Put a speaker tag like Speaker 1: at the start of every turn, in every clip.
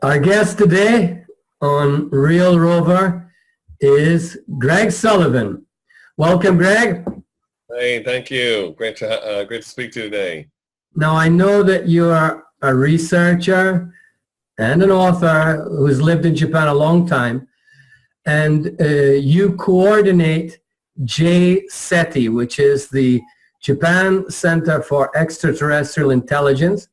Speaker 1: Our guest today on Real Rover is Greg Sullivan. Welcome, Greg.
Speaker 2: Hey, thank you. Great to speak to you today.
Speaker 1: Now, I know that you are a researcher and an author who's lived in Japan a long time, and you coordinate JCETI, which is the Japan Center for Extraterrestrial Intelligence,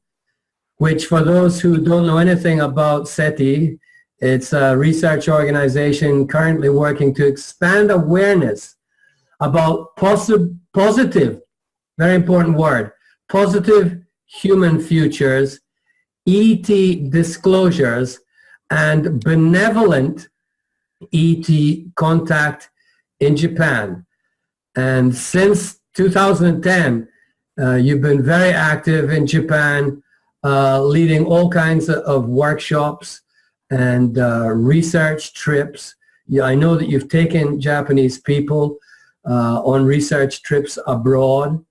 Speaker 1: which, for those who don't know anything about SETI, it's a research organization currently working to expand awareness about positive, very important word, positive human futures, ET disclosures, and benevolent ET contact in Japan. And since 2010, you've been very active in Japan, leading all kinds of workshops and research trips. Yeah, I know that you've taken Japanese people on research trips abroad.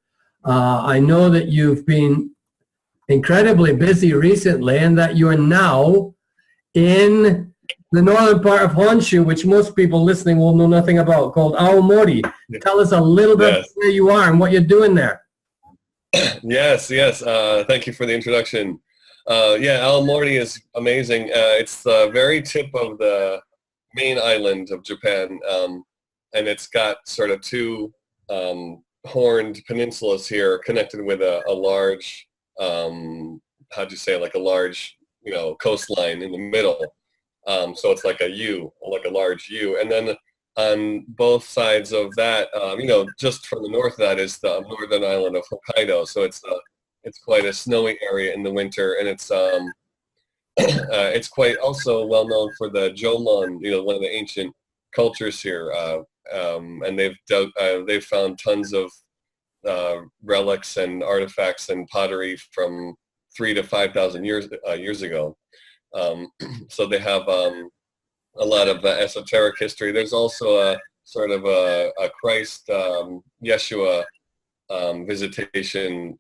Speaker 1: I know that you've been incredibly busy recently and that you are now in the northern part of Honshu, which most people listening will know nothing about, called Aomori. Tell us a little bit about where you are and what you're doing there.
Speaker 2: Yes. Thank you for the introduction. Aomori is amazing. It's the very tip of the main island of Japan, and it's got sort of two horned peninsulas here connected with a large, like a large, coastline in the middle. So it's like a U, like a large U. And then on both sides of that, just from the north of that is the northern island of Hokkaido. So it's quite a snowy area in the winter, and it's it's quite also well known for the Jomon, one of the ancient cultures here. And they've found tons of relics and artifacts and pottery from 3,000 to 5,000 years ago. So they have a lot of esoteric history. There's also a sort of a Christ Yeshua visitation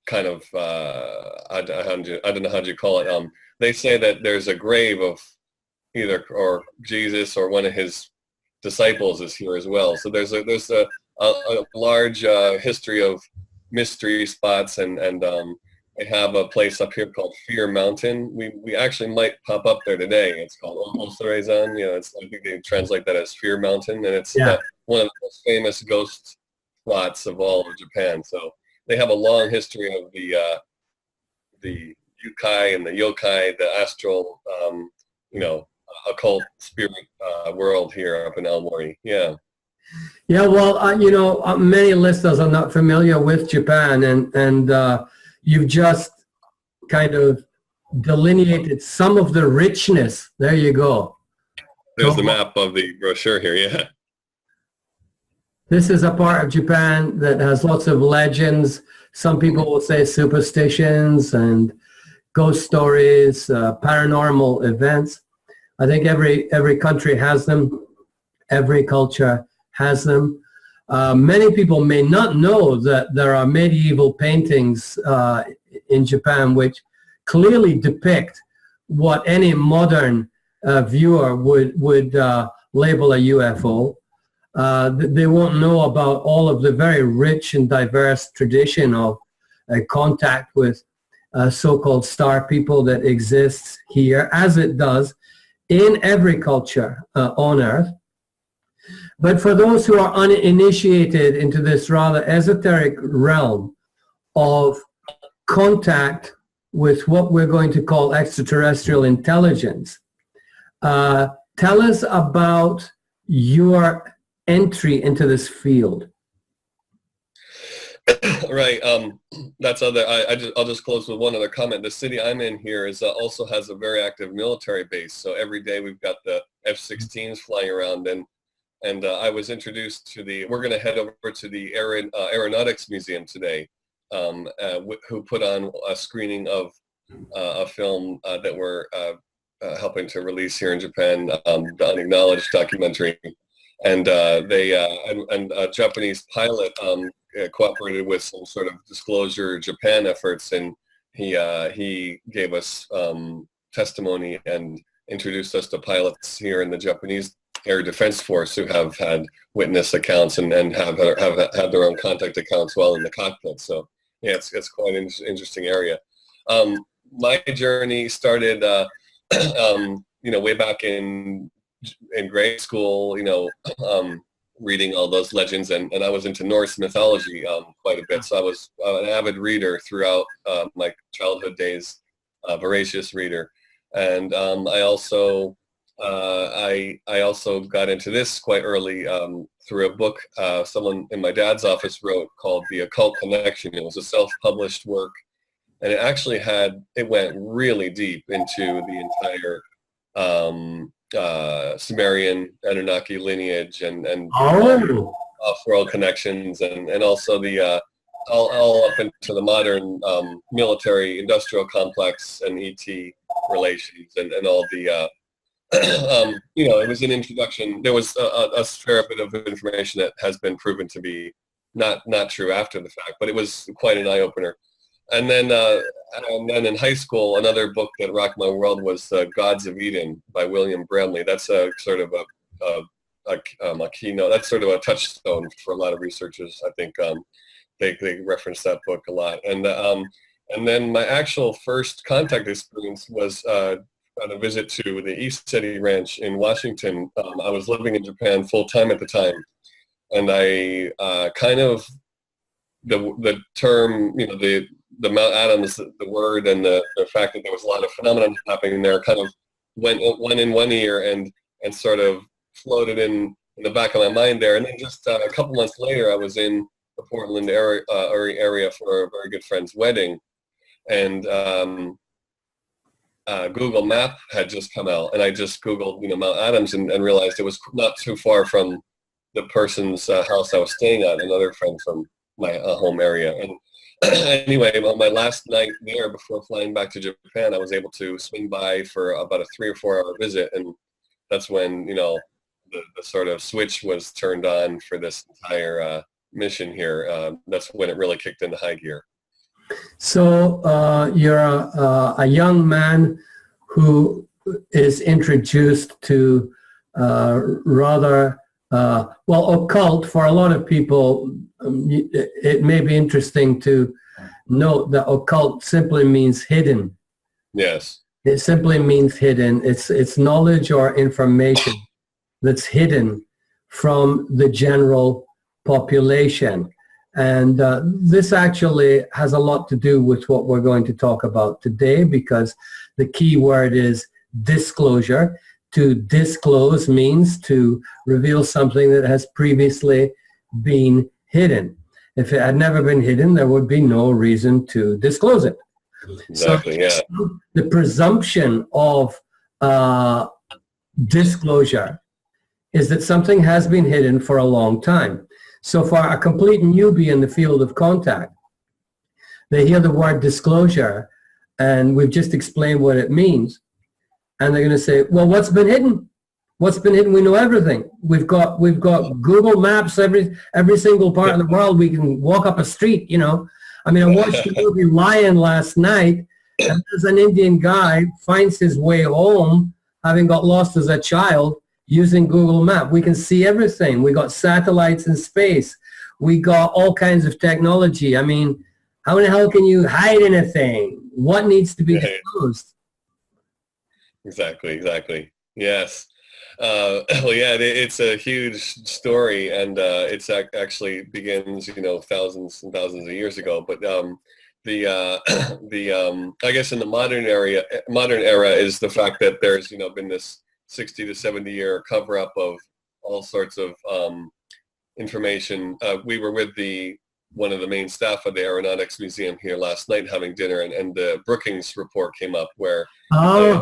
Speaker 2: kind of I don't know how you call it. They say that there's a grave of either or Jesus or one of his disciples is here as well. So there's a large history of mystery spots, and they have a place up here called Fear Mountain. We actually might pop up there today. It's called Omosorezan. I think they translate that as Fear Mountain, and it's one of the most famous ghost spots of all of Japan. So they have a long history of the yukai and the yokai, the astral, occult spirit world here up in Aomori. Yeah.
Speaker 1: Yeah, well, many listeners are not familiar with Japan, and you've just kind of delineated some of the richness. There you go.
Speaker 2: There's the map of the brochure here, yeah.
Speaker 1: This is a part of Japan that has lots of legends. Some people will say superstitions and ghost stories, paranormal events. I think every country has them. Every culture has them. Many people may not know that there are medieval paintings in Japan which clearly depict what any modern viewer would label a UFO. They won't know about all of the very rich and diverse tradition of contact with so-called star people that exists here, as it does in every culture on Earth. But for those who are uninitiated into this rather esoteric realm of contact with what we're going to call extraterrestrial intelligence, tell us about your entry into this field.
Speaker 2: Right. I'll just close with one other comment. The city I'm in here also has a very active military base. So every day we've got the F-16s flying around, and I was introduced to we're going to head over to the Aeronautics Museum today, who put on a screening of a film that we're helping to release here in Japan, the Unacknowledged documentary. And a Japanese pilot cooperated with some sort of Disclosure Japan efforts, and he gave us testimony and introduced us to pilots here in the Japanese Air Defense Force who have had witness accounts and have had their own contact accounts while in the cockpit. So yeah, it's quite an interesting area. My journey started, way back in grade school, reading all those legends, and I was into Norse mythology quite a bit. So I was an avid reader throughout my childhood days, voracious reader. And I also got into this quite early through a book someone in my dad's office wrote called The Occult Connection. It was a self-published work, and it went really deep into the entire Sumerian Anunnaki lineage and off-world connections, and also the all up into the modern military industrial complex and ET relations and all the it was an introduction. There was a fair bit of information that has been proven to be not true after the fact, but it was quite an eye-opener. And then in high school, another book that rocked my world was Gods of Eden by William Bramley. That's a sort of a keynote. That's sort of a touchstone for a lot of researchers. I think they reference that book a lot. And then my actual first contact experience was on a visit to the JCETI ranch in Washington. I was living in Japan full time at the time, and I the term, the Mount Adams, the word, and the fact that there was a lot of phenomenon happening there kind of went in one ear and sort of floated in the back of my mind there. And then just a couple months later, I was in the Portland area for a very good friend's wedding, and Google Map had just come out, and I just Googled, Mount Adams and realized it was not too far from the person's house I was staying at, another friend from my home area. And anyway, on my last night there before flying back to Japan, I was able to swing by for about a 3 or 4 hour visit, and that's when the sort of switch was turned on for this entire mission here. That's when it really kicked into high gear.
Speaker 1: So you're a young man who is introduced to rather, occult. For a lot of people, it may be interesting to note that occult simply means hidden.
Speaker 2: Yes.
Speaker 1: It simply means hidden. It's knowledge or information that's hidden from the general population. And this actually has a lot to do with what we're going to talk about today, because the key word is disclosure. To disclose means to reveal something that has previously been hidden. If it had never been hidden, there would be no reason to disclose it.
Speaker 2: Exactly, yeah.
Speaker 1: The presumption of disclosure is that something has been hidden for a long time. So for a complete newbie in the field of contact, they hear the word disclosure, and we've just explained what it means, and they're going to say, well, what's been hidden? What's been hidden? We know everything. We've got Google Maps, every single part of the world. We can walk up a street, I mean, I watched the movie Lion last night, and there's an Indian guy finds his way home, having got lost as a child, using Google Map. We can see everything. We got satellites in space. We got all kinds of technology. I mean, how in the hell can you hide anything? What needs to be disclosed?
Speaker 2: Exactly. Yes. It's a huge story, and it's actually begins, thousands and thousands of years ago. But I guess in the modern era is the fact that there's been this 60 to 70 year cover up of all sorts of information. We were with one of the main staff of the Aeronautics Museum here last night having dinner, and the Brookings report came up where I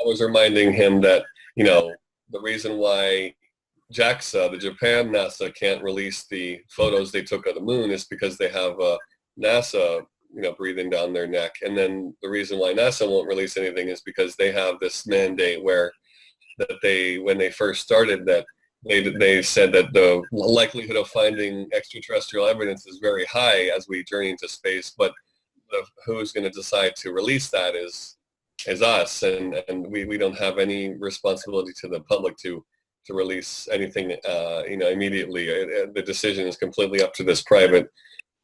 Speaker 2: was reminding him that the reason why JAXA, the Japan NASA, can't release the photos they took of the moon is because they have NASA breathing down their neck. And then the reason why NASA won't release anything is because they have this mandate where when they first started, that they said that the likelihood of finding extraterrestrial evidence is very high as we journey into space, but who's going to decide to release that is is us, and we don't have any responsibility to the public to release anything, immediately. The decision is completely up to this private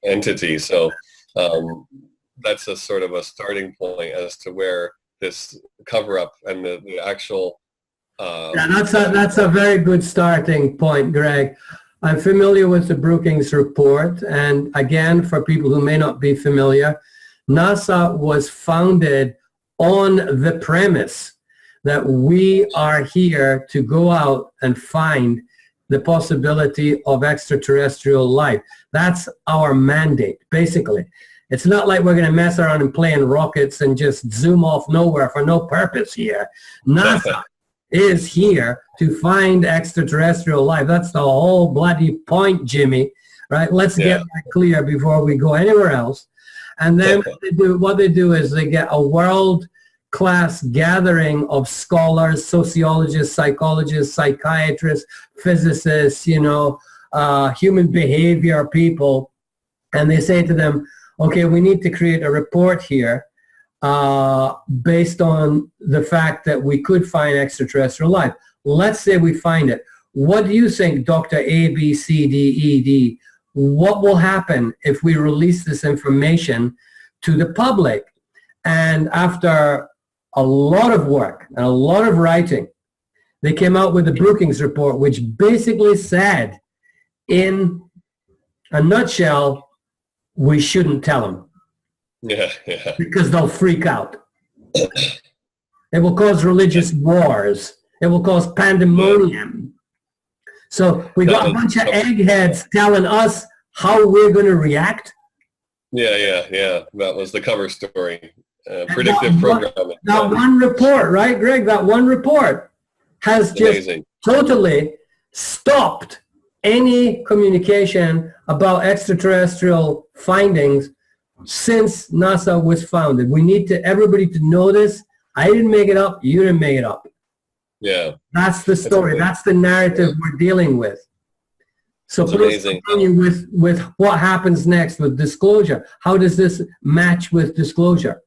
Speaker 2: entity. So that's a sort of a starting point as to where this cover-up and the actual.
Speaker 1: That's a very good starting point, Greg. I'm familiar with the Brookings report, and again, for people who may not be familiar, NASA was founded on the premise that we are here to go out and find the possibility of extraterrestrial life. That's our mandate, basically. It's not like we're going to mess around and play in rockets and just zoom off nowhere for no purpose here. NASA is here to find extraterrestrial life. That's the whole bloody point, Jimmy, right? Let's get that clear before we go anywhere else. And then what they do is they get a world-class gathering of scholars, sociologists, psychologists, psychiatrists, physicists, human behavior people, and they say to them, okay, we need to create a report here based on the fact that we could find extraterrestrial life. Let's say we find it. What do you think, Dr. A, B, C, D, E, D? What will happen if we release this information to the public? And after a lot of work and a lot of writing, they came out with the Brookings report, which basically said, in a nutshell, we shouldn't tell them.
Speaker 2: Yeah.
Speaker 1: Because they'll freak out. It will cause religious wars. It will cause pandemonium. So we got a bunch of eggheads telling us how we're going to react.
Speaker 2: Yeah. That was the cover story. Predictive programming.
Speaker 1: That one report, right, Greg? That one report has just totally stopped any communication about extraterrestrial findings since NASA was founded. We need everybody to know this. I didn't make it up. You didn't make it up.
Speaker 2: Yeah.
Speaker 1: That's the story. That's the narrative we're dealing with. So please continue with what happens next with disclosure. How does this match with disclosure?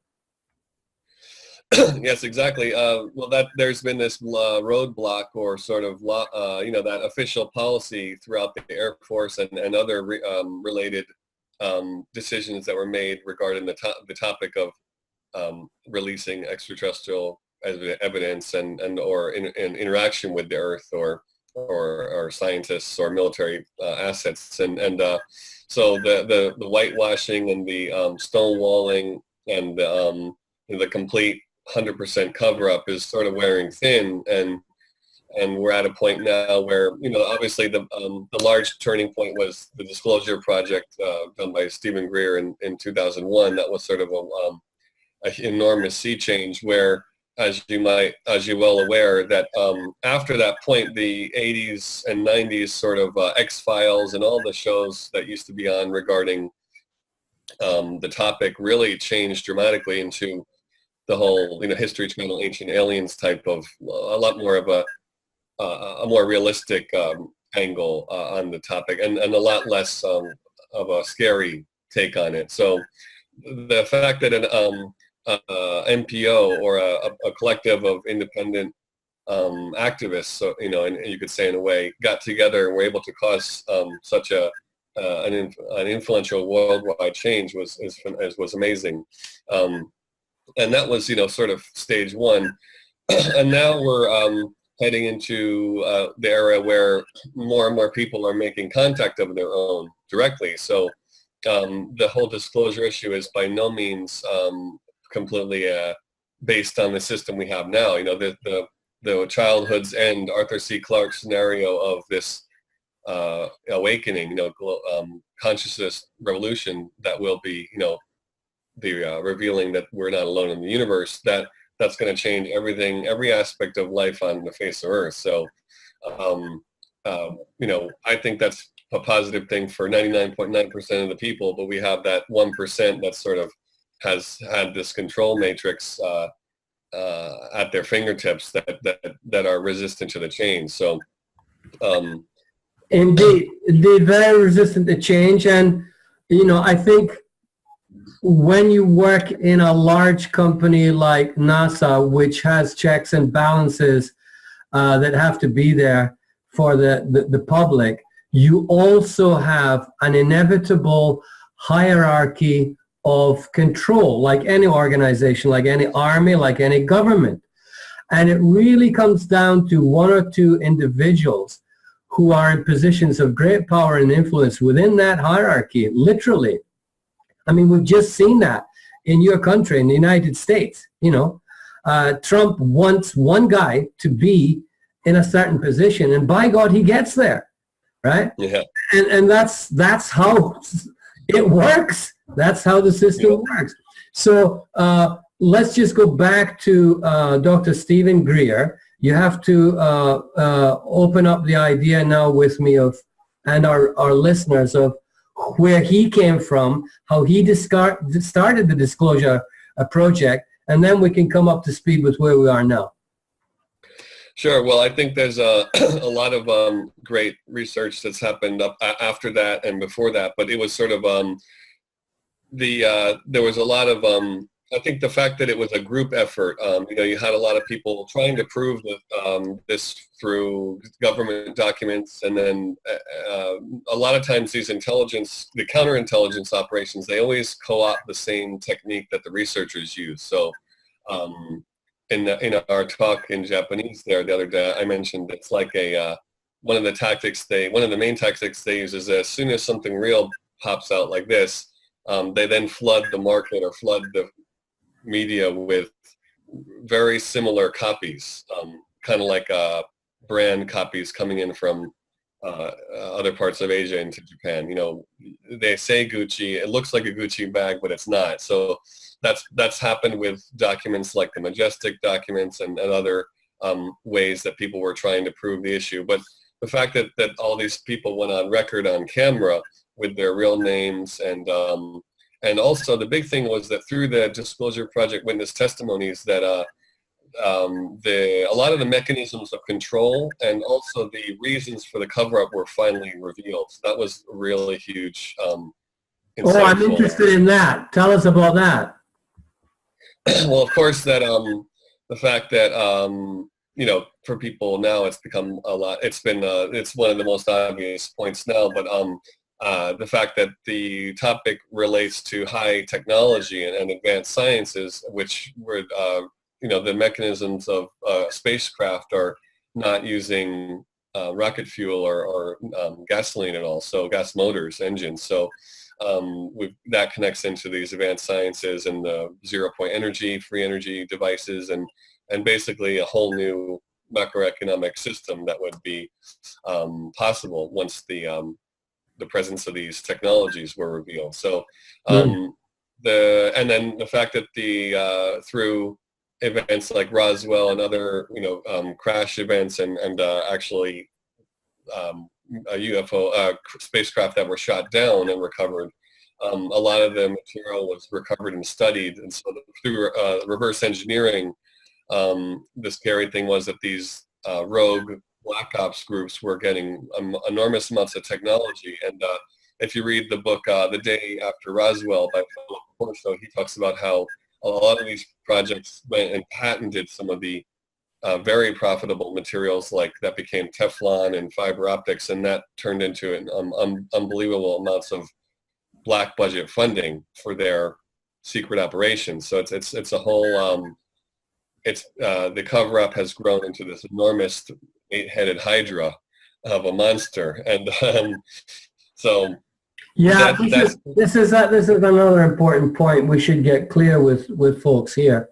Speaker 2: Yes, exactly. There's been this roadblock or sort of, that official policy throughout the Air Force and other related decisions that were made regarding the topic of releasing extraterrestrial evidence and or in interaction with the Earth or scientists or military assets, and so the whitewashing and the stonewalling and the complete 100% cover-up is sort of wearing thin, and we're at a point now where, obviously the large turning point was the Disclosure Project done by Stephen Greer in 2001. That was sort of an enormous sea change where, as you're well aware, that after that point, the 80s and 90s sort of X-Files and all the shows that used to be on regarding the topic really changed dramatically into the whole, History Channel, Ancient Aliens type of, a lot more of a more realistic angle on the topic, and a lot less of a scary take on it. So the fact that an NPO or a collective of independent activists, so, and you could say in a way, got together and were able to cause such an influential worldwide change was amazing. And that was, sort of stage one. And now we're heading into the era where more and more people are making contact of their own directly. So the whole disclosure issue is by no means completely based on the system we have now. The childhood's end, Arthur C. Clarke scenario of this awakening, consciousness revolution that will be, the revealing that we're not alone in the universe, that's going to change everything, every aspect of life on the face of Earth. So, I think that's a positive thing for 99.9% of the people, but we have that 1% that sort of has had this control matrix at their fingertips that are resistant to the change. So,
Speaker 1: indeed, very resistant to change. And, I think when you work in a large company like NASA, which has checks and balances that have to be there for the public, you also have an inevitable hierarchy of control, like any organization, like any army, like any government. And it really comes down to one or two individuals who are in positions of great power and influence within that hierarchy, literally. I mean, we've just seen that in your country, in the United States. You know, Trump wants one guy to be in a certain position, and by God, he gets there, right?
Speaker 2: Yeah.
Speaker 1: And that's how it works. That's how the system works. So let's just go back to Dr. Stephen Greer. You have to open up the idea now with me of, and our listeners, of where he came from, how he started the Disclosure Project, and then we can come up to speed with where we are now.
Speaker 2: Sure. Well, I think there's a lot of great research that's happened up after that and before that, but it was sort of there was a lot of I think the fact that it was a group effort, you had a lot of people trying to prove that, this through government documents, and then a lot of times these the counterintelligence operations, they always co-opt the same technique that the researchers use. So in our talk in Japanese there the other day, I mentioned it's like one of the main tactics they use is, as soon as something real pops out like this, they then flood the market or flood the media with very similar copies, kind of like brand copies coming in from other parts of Asia into Japan. They say Gucci, it looks like a Gucci bag, but it's not. So that's happened with documents like the Majestic documents and other ways that people were trying to prove the issue. But the fact that all these people went on record on camera with their real names, and also the big thing was that through the Disclosure Project witness testimonies that a lot of the mechanisms of control and also the reasons for the cover-up were finally revealed. So that was really huge.
Speaker 1: Oh, I'm interested in that. Tell us about that.
Speaker 2: Well, of course, that the fact that for people now, it's become a lot. It's one of the most obvious points now, but the fact that the topic relates to high technology and advanced sciences, which were, the mechanisms of spacecraft are not using rocket fuel or gasoline at all, so gas motors, engines. So that connects into these advanced sciences and the zero-point energy, free energy devices, and basically a whole new macroeconomic system that would be possible once the presence of these technologies were revealed. So and then the fact that through events like Roswell and other crash events and actually a UFO spacecraft that were shot down and recovered, a lot of the material was recovered and studied. And so through reverse engineering, the scary thing was that these rogue black ops groups were getting enormous amounts of technology. And if you read the book The Day After Roswell by Philip Corso, he talks about how a lot of these projects went and patented some of the very profitable materials like that became Teflon and fiber optics, and that turned into unbelievable amounts of black budget funding for their secret operations. So it's a whole the cover-up has grown into this enormous 8-headed hydra of a monster, and so
Speaker 1: yeah, this is another important point we should get clear with folks here,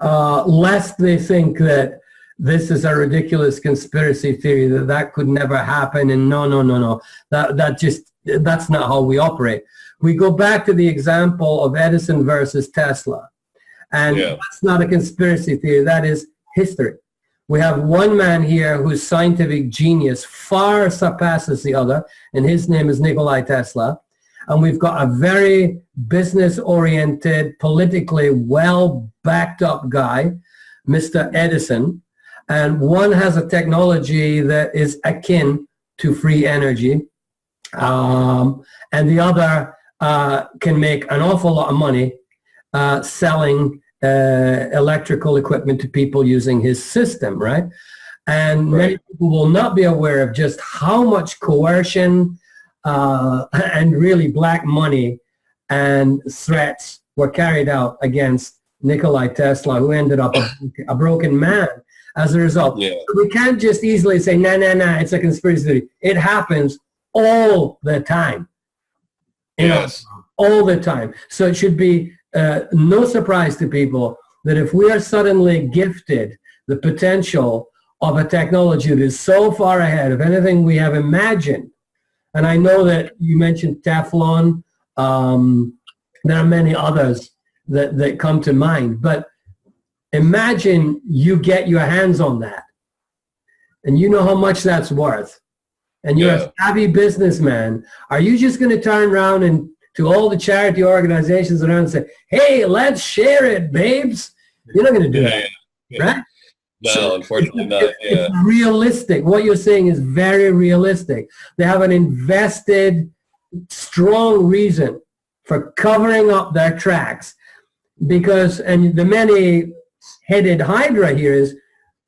Speaker 1: lest they think that this is a ridiculous conspiracy theory, that could never happen, and no, that's not how we operate. We go back to the example of Edison versus Tesla, and that's not a conspiracy theory, that is history. We have one man here whose scientific genius far surpasses the other, and his name is Nikola Tesla. And we've got a very business-oriented, politically well-backed-up guy, Mr. Edison. And one has a technology that is akin to free energy, and the other can make an awful lot of money selling electrical equipment to people using his system, right? And many people will not be aware of just how much coercion and really black money and threats were carried out against Nikola Tesla, who ended up a broken man as a result.
Speaker 2: Yeah.
Speaker 1: We can't just easily say, nah, it's a conspiracy theory. It happens all the time.
Speaker 2: Yes.
Speaker 1: All the time. So it should be no surprise to people that if we are suddenly gifted the potential of a technology that is so far ahead of anything we have imagined, and I know that you mentioned Teflon, there are many others that come to mind, but imagine you get your hands on that and you know how much that's worth, and you're a savvy businessman. Are you just going to turn around and to all the charity organizations around and say, hey, let's share it, babes? You're not going to do that, right?
Speaker 2: No,
Speaker 1: So
Speaker 2: unfortunately not.
Speaker 1: it's realistic. What you're saying is very realistic. They have an invested, strong reason for covering up their tracks because, and the many-headed hydra here is,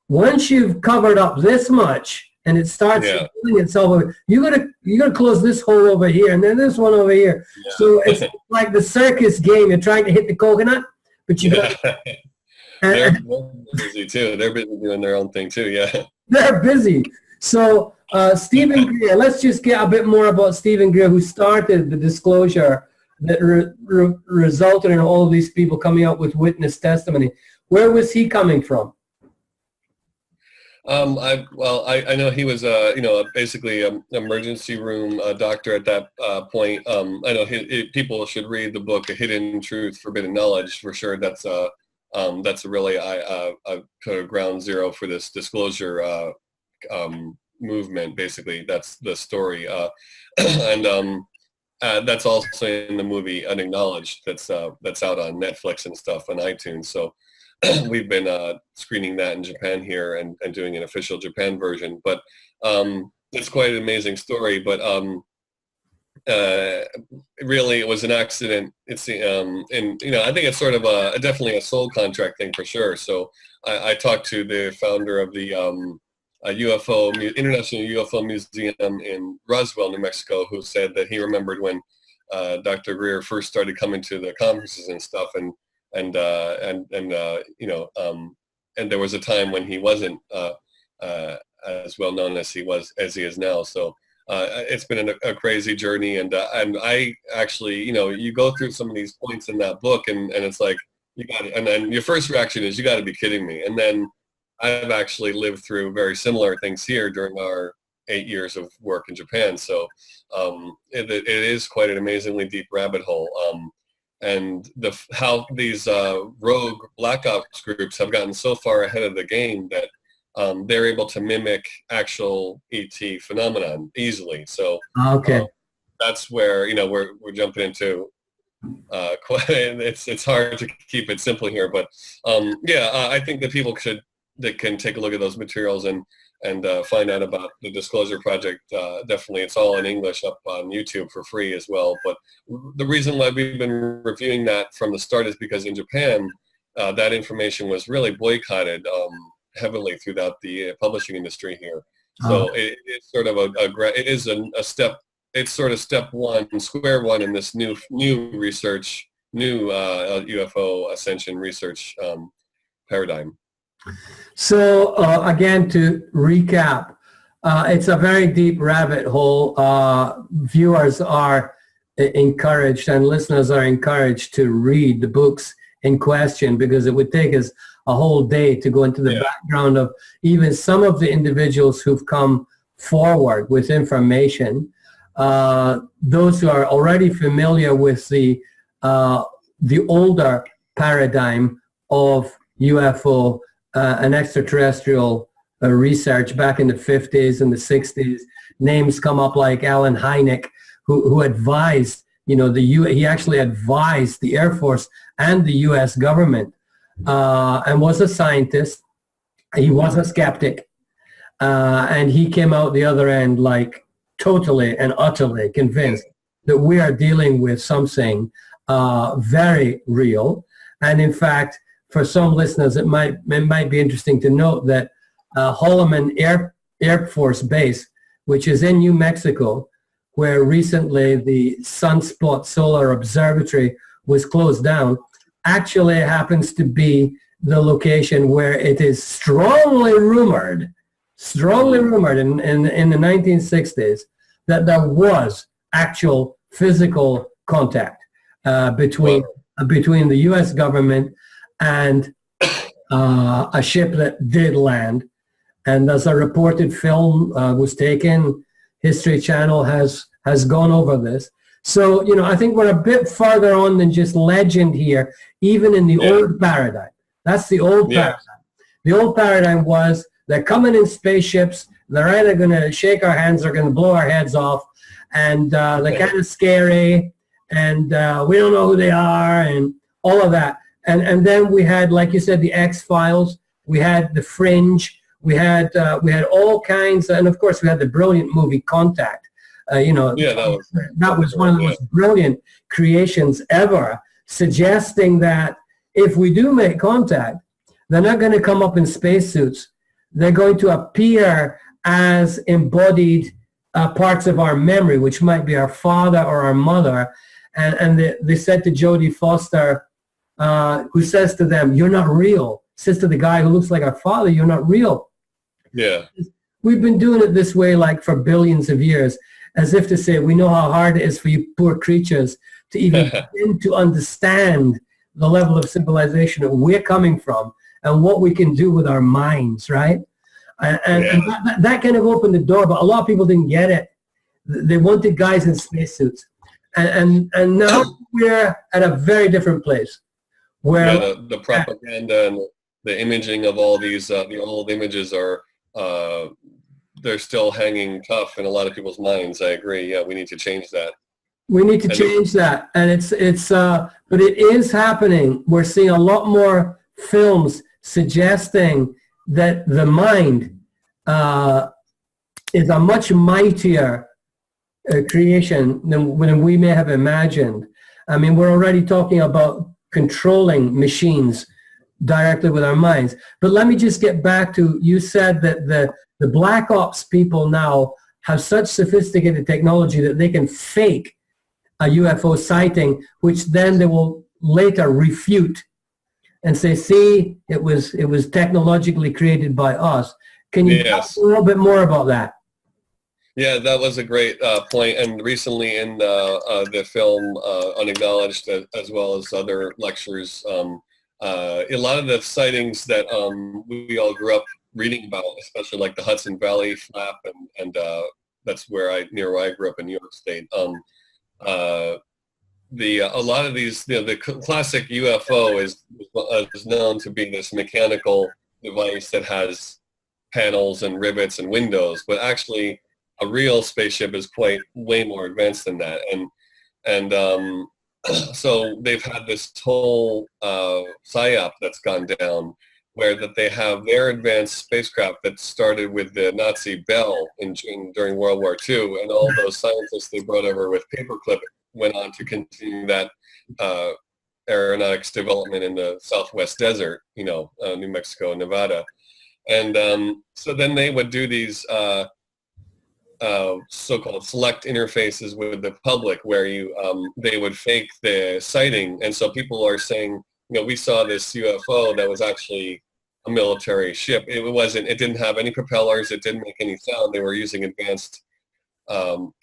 Speaker 1: once you've covered up this much and it starts pulling itself over, you gotta close this hole over here and then this one over here. Yeah. So it's like the circus game. You're trying to hit the coconut, but you got.
Speaker 2: They're busy too. They're busy doing their own thing too. Yeah.
Speaker 1: They're busy. So Stephen Greer, let's just get a bit more about Stephen Greer, who started the disclosure that resulted in all of these people coming out with witness testimony. Where was he coming from?
Speaker 2: I know he was basically an emergency room doctor at that point. I know people should read the book A Hidden Truth, Forbidden Knowledge for sure. That's really I kind of ground zero for this disclosure movement. Basically, that's the story, and that's also in the movie Unacknowledged. That's out on Netflix and stuff on iTunes. So. We've been screening that in Japan here and doing an official Japan version, but it's quite an amazing story. But really, it was an accident. It's and I think it's sort of definitely a soul contract thing for sure. So I talked to the founder of the International UFO Museum in Roswell, New Mexico, who said that he remembered when Dr. Greer first started coming to the conferences and stuff, and there was a time when he wasn't as well known as he is now. So it's been a crazy journey, and I actually, you go through some of these points in that book, and it's like you got it, and then your first reaction is you got to be kidding me, and then I've actually lived through very similar things here during our 8 years of work in Japan. So it is quite an amazingly deep rabbit hole. And how these rogue black ops groups have gotten so far ahead of the game that they're able to mimic actual ET phenomenon easily. So that's where we're jumping into. It's hard to keep it simple here, but I think that people can take a look at those materials and find out about the Disclosure Project. Definitely, it's all in English up on YouTube for free as well. But the reason why we've been reviewing that from the start is because in Japan, that information was really boycotted heavily throughout the publishing industry here. So it's sort of a step. It's sort of step one, square one in this new research, new UFO ascension research paradigm.
Speaker 1: So again, to recap, it's a very deep rabbit hole. Viewers are encouraged and listeners are encouraged to read the books in question, because it would take us a whole day to go into the background of even some of the individuals who've come forward with information. Those who are already familiar with the older paradigm of UFO and extraterrestrial research back in the 50s and the 60s, names come up like Alan Hynek, who advised, he actually advised the Air Force and the U.S. government, and was a scientist. He was a skeptic, and he came out the other end like totally and utterly convinced that we are dealing with something very real. And in fact, for some listeners, it might be interesting to note that Holloman Air Force Base, which is in New Mexico, where recently the Sunspot Solar Observatory was closed down, actually happens to be the location where it is strongly rumored in the 1960s that there was actual physical contact between the U.S. government and a ship that did land. And as a reported film was taken, History Channel has gone over this. So, I think we're a bit farther on than just legend here, even in the old paradigm. That's the old paradigm. The old paradigm was they're coming in spaceships, they're either going to shake our hands or going to blow our heads off, and they're kind of scary, and we don't know who they are, and all of that. And then we had, like you said, the X-Files, we had The Fringe, we had all kinds, and of course we had the brilliant movie Contact. That was one of the most brilliant creations ever, suggesting that if we do make contact, they're not going to come up in spacesuits. They're going to appear as embodied parts of our memory, which might be our father or our mother. And they said to Jodie Foster, who says to them, "You're not real," says to the guy who looks like our father, "You're not real."
Speaker 2: Yeah.
Speaker 1: We've been doing it this way like for billions of years, as if to say, we know how hard it is for you poor creatures to even begin to understand the level of civilization that we're coming from and what we can do with our minds, right? And that kind of opened the door, but a lot of people didn't get it. They wanted guys in spacesuits. And now we're at a very different place. Where
Speaker 2: the propaganda and the imaging of all these, the old images are, they're still hanging tough in a lot of people's minds. I agree. Yeah, we need to change that.
Speaker 1: We need to change that, and but it is happening. We're seeing a lot more films suggesting that the mind is a much mightier creation than we may have imagined. I mean, we're already talking about controlling machines directly with our minds. But let me just get back to, you said that the Black Ops people now have such sophisticated technology that they can fake a UFO sighting, which then they will later refute and say, see, it was technologically created by us. Can you talk a little bit more about that?
Speaker 2: Yeah, that was a great point. And recently in the film Unacknowledged, as well as other lectures, a lot of the sightings that we all grew up reading about, especially like the Hudson Valley flap, and that's near where I grew up in New York State. A lot of these, the classic UFO is known to be this mechanical device that has panels and rivets and windows, but actually a real spaceship is way more advanced than that. And so they've had this whole psyop that's gone down, where that they have their advanced spacecraft that started with the Nazi Bell during World War II, and all those scientists they brought over with paperclip went on to continue that aeronautics development in the Southwest desert, New Mexico and Nevada. And so then they would do these so-called select interfaces with the public, where they would fake the sighting. And so people are saying, we saw this UFO that was actually a military ship. It didn't have any propellers. It didn't make any sound. They were using advanced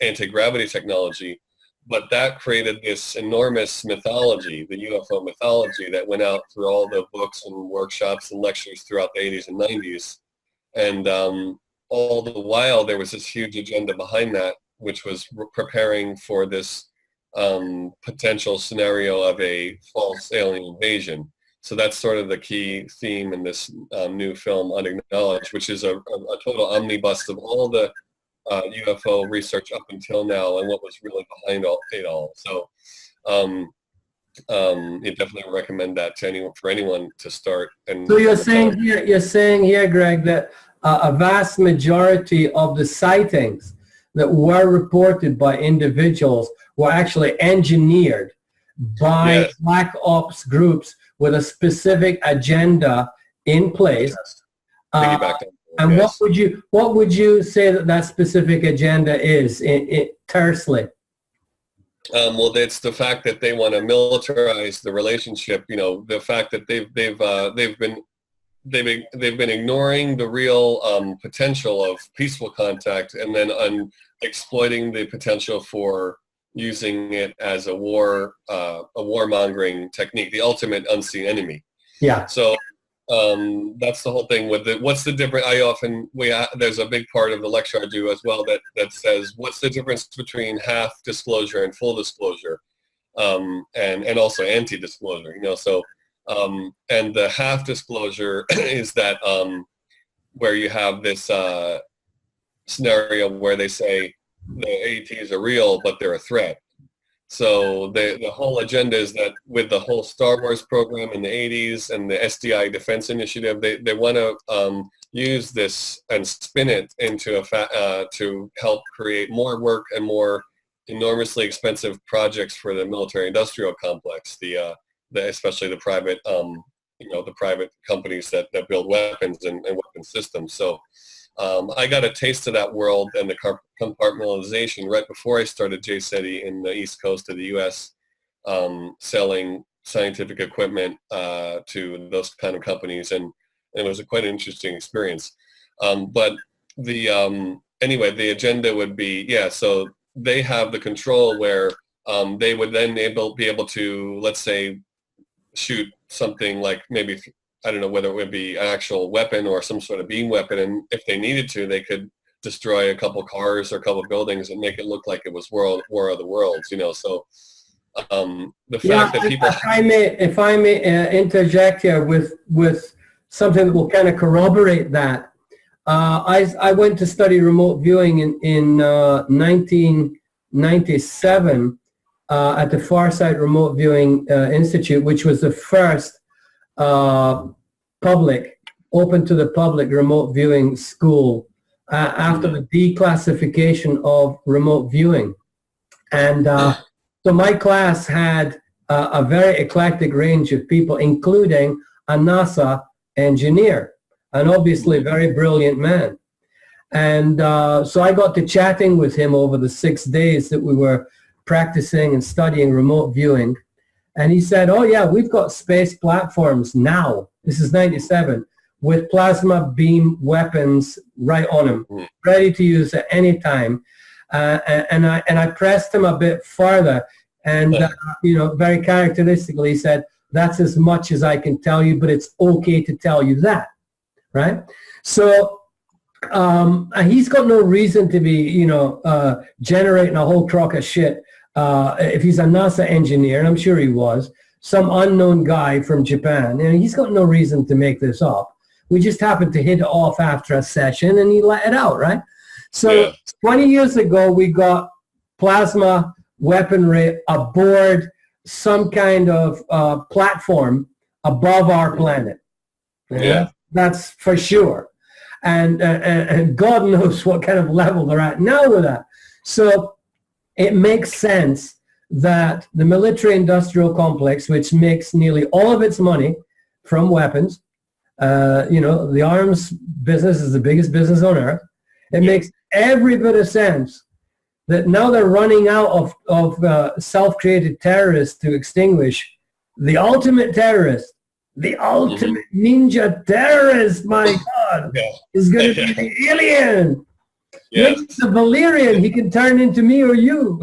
Speaker 2: anti-gravity technology. But that created this enormous mythology, the UFO mythology, that went out through all the books and workshops and lectures throughout the 80s and 90s. And all the while, there was this huge agenda behind that, which was preparing for this potential scenario of a false alien invasion. So that's sort of the key theme in this new film, Unacknowledged, which is a total omnibus of all the UFO research up until now and what was really behind it all. So you definitely recommend that to anyone to start. And
Speaker 1: so you're saying here, Greg, that a vast majority of the sightings that were reported by individuals were actually engineered by
Speaker 2: Yes.
Speaker 1: black ops groups with a specific agenda in place.
Speaker 2: Yes.
Speaker 1: Uh,
Speaker 2: Piggyback on that,
Speaker 1: and
Speaker 2: yes.
Speaker 1: what would you say that specific agenda is, tersely?
Speaker 2: Well, it's the fact that they want to militarize the relationship. You know, the fact that they've been ignoring the real potential of peaceful contact, and then exploiting the potential for using it as a warmongering technique, the ultimate unseen enemy.
Speaker 1: Yeah.
Speaker 2: So that's the whole thing with it. What's the difference? There's a big part of the lecture I do as well that says, what's the difference between half disclosure and full disclosure, and also anti-disclosure, you know? So, and the half disclosure is that where you have this scenario where they say the AETs are real, but they're a threat. So the whole agenda is that with the whole Star Wars program in the 80s and the SDI Defense Initiative, they want to use this and spin it into to help create more work and more enormously expensive projects for the military-industrial complex, especially the private, the private companies that build weapons and weapon systems. So I got a taste of that world and the compartmentalization right before I started JCETI in the East Coast of the U.S., selling scientific equipment to those kind of companies, and it was a quite interesting experience. But anyway, the agenda would be, so they have the control where they would then be able to, let's say, shoot something like maybe, I don't know whether it would be an actual weapon or some sort of beam weapon, and if they needed to, they could destroy a couple cars or a couple buildings and make it look like it was War of the Worlds, you know. So the fact that people...
Speaker 1: If I may interject here with something that will kind of corroborate that. I went to study remote viewing in 1997 at the Farsight Remote Viewing Institute, which was the first open to the public remote viewing school after the declassification of remote viewing. And so my class had a very eclectic range of people, including a NASA engineer, an obviously very brilliant man. And so I got to chatting with him over the 6 days that we were practicing and studying remote viewing. And he said, oh yeah, we've got space platforms now. This is 97, with plasma beam weapons right on them, ready to use at any time. And I pressed him a bit further, and very characteristically, he said, that's as much as I can tell you, but it's okay to tell you that, right? So he's got no reason to be, generating a whole crock of shit. If he's a NASA engineer, and I'm sure he was, some unknown guy from Japan, and he's got no reason to make this up. We just happened to hit it off after a session, and he let it out, right? So 20 years ago, we got plasma weaponry aboard some kind of platform above our planet. Yeah, that's for sure. And God knows what kind of level they're at now with that. So it makes sense that the military-industrial complex, which makes nearly all of its money from weapons, the arms business is the biggest business on earth. It makes every bit of sense that now they're running out of self-created terrorists to extinguish. The ultimate terrorist, the ultimate ninja terrorist, my God, is going to be the alien. Yes. It's a Valerian. He can turn into me or you.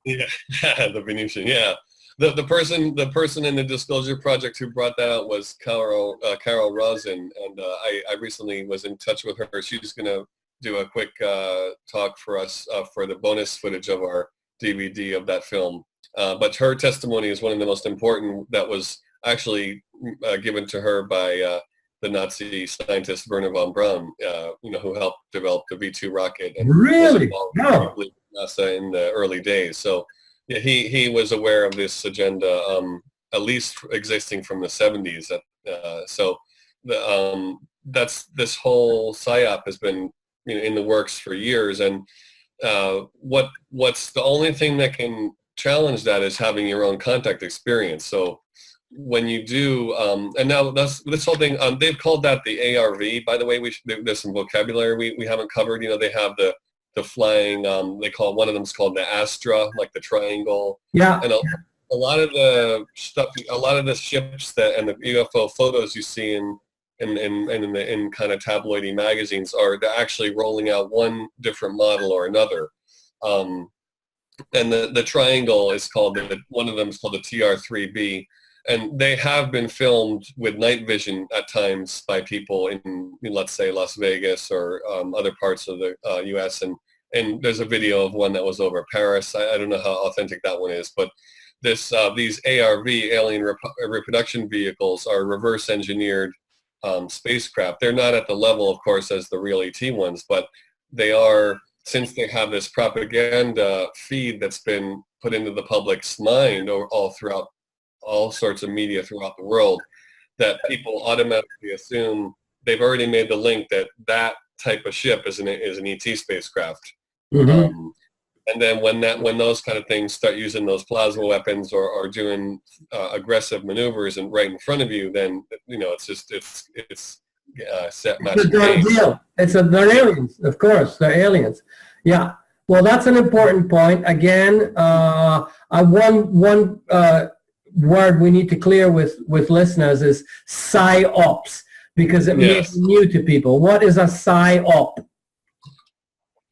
Speaker 2: The Venetian. Yeah, the person in the Disclosure Project who brought that out was Carol Rosin, and I recently was in touch with her. She's going to do a quick talk for us for the bonus footage of our DVD of that film. But her testimony is one of the most important that was actually given to her by the Nazi scientist Werner von Braun, who helped develop the V-2 rocket and
Speaker 1: really
Speaker 2: with NASA in the early days. So yeah, he was aware of this agenda, at least existing from the 70s. So that's this whole PSYOP has been in the works for years, and what's the only thing that can challenge that is having your own contact experience. So when you do, and now this whole thing, they've called that the ARV, by the way. There's some vocabulary we haven't covered. They have the flying, they call, one of them is called the Astra, like the triangle.
Speaker 1: Yeah.
Speaker 2: And a lot of the stuff, a lot of the ships and the UFO photos you see in kind of tabloidy magazines they're actually rolling out one different model or another. And the triangle is called, one of them is called the TR-3B. And they have been filmed with night vision at times by people in let's say, Las Vegas or other parts of the U.S. And there's a video of one that was over Paris. I don't know how authentic that one is, but these ARV, alien reproduction vehicles, are reverse engineered spacecraft. They're not at the level, of course, as the real ET ones, but they are, since they have this propaganda feed that's been put into the public's mind all throughout all sorts of media throughout the world, that people automatically assume they've already made the link that type of ship is an ET spacecraft.
Speaker 1: Mm-hmm.
Speaker 2: And then when those kind of things start using those plasma weapons or doing aggressive maneuvers and right in front of you, then it's set match.
Speaker 1: It's a done deal. They're aliens, of course. They're aliens. Yeah. Well, that's an important point. Again, one word we need to clear with listeners is psyops, because it may be new to people. What is a psyop?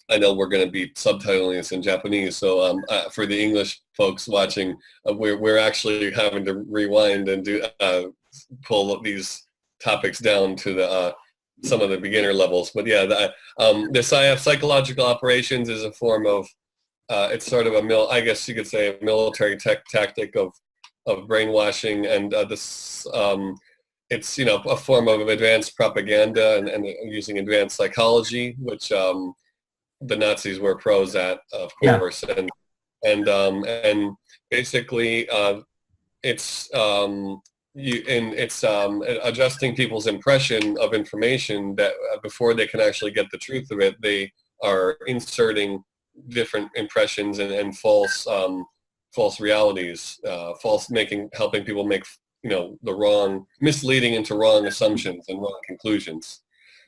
Speaker 2: I know we're going to be subtitling this in Japanese, so for the English folks watching, we're actually having to rewind and pull these topics down to some of the beginner levels. But yeah, the PSYOP, psychological operations, is a form of it's sort of I guess you could say, a military tactic of brainwashing, and it's a form of advanced propaganda and using advanced psychology, which the Nazis were pros at, of course. Yeah. And basically it's adjusting people's impression of information that before they can actually get the truth of it, they are inserting different impressions and false realities, helping people make misleading into wrong assumptions and wrong conclusions.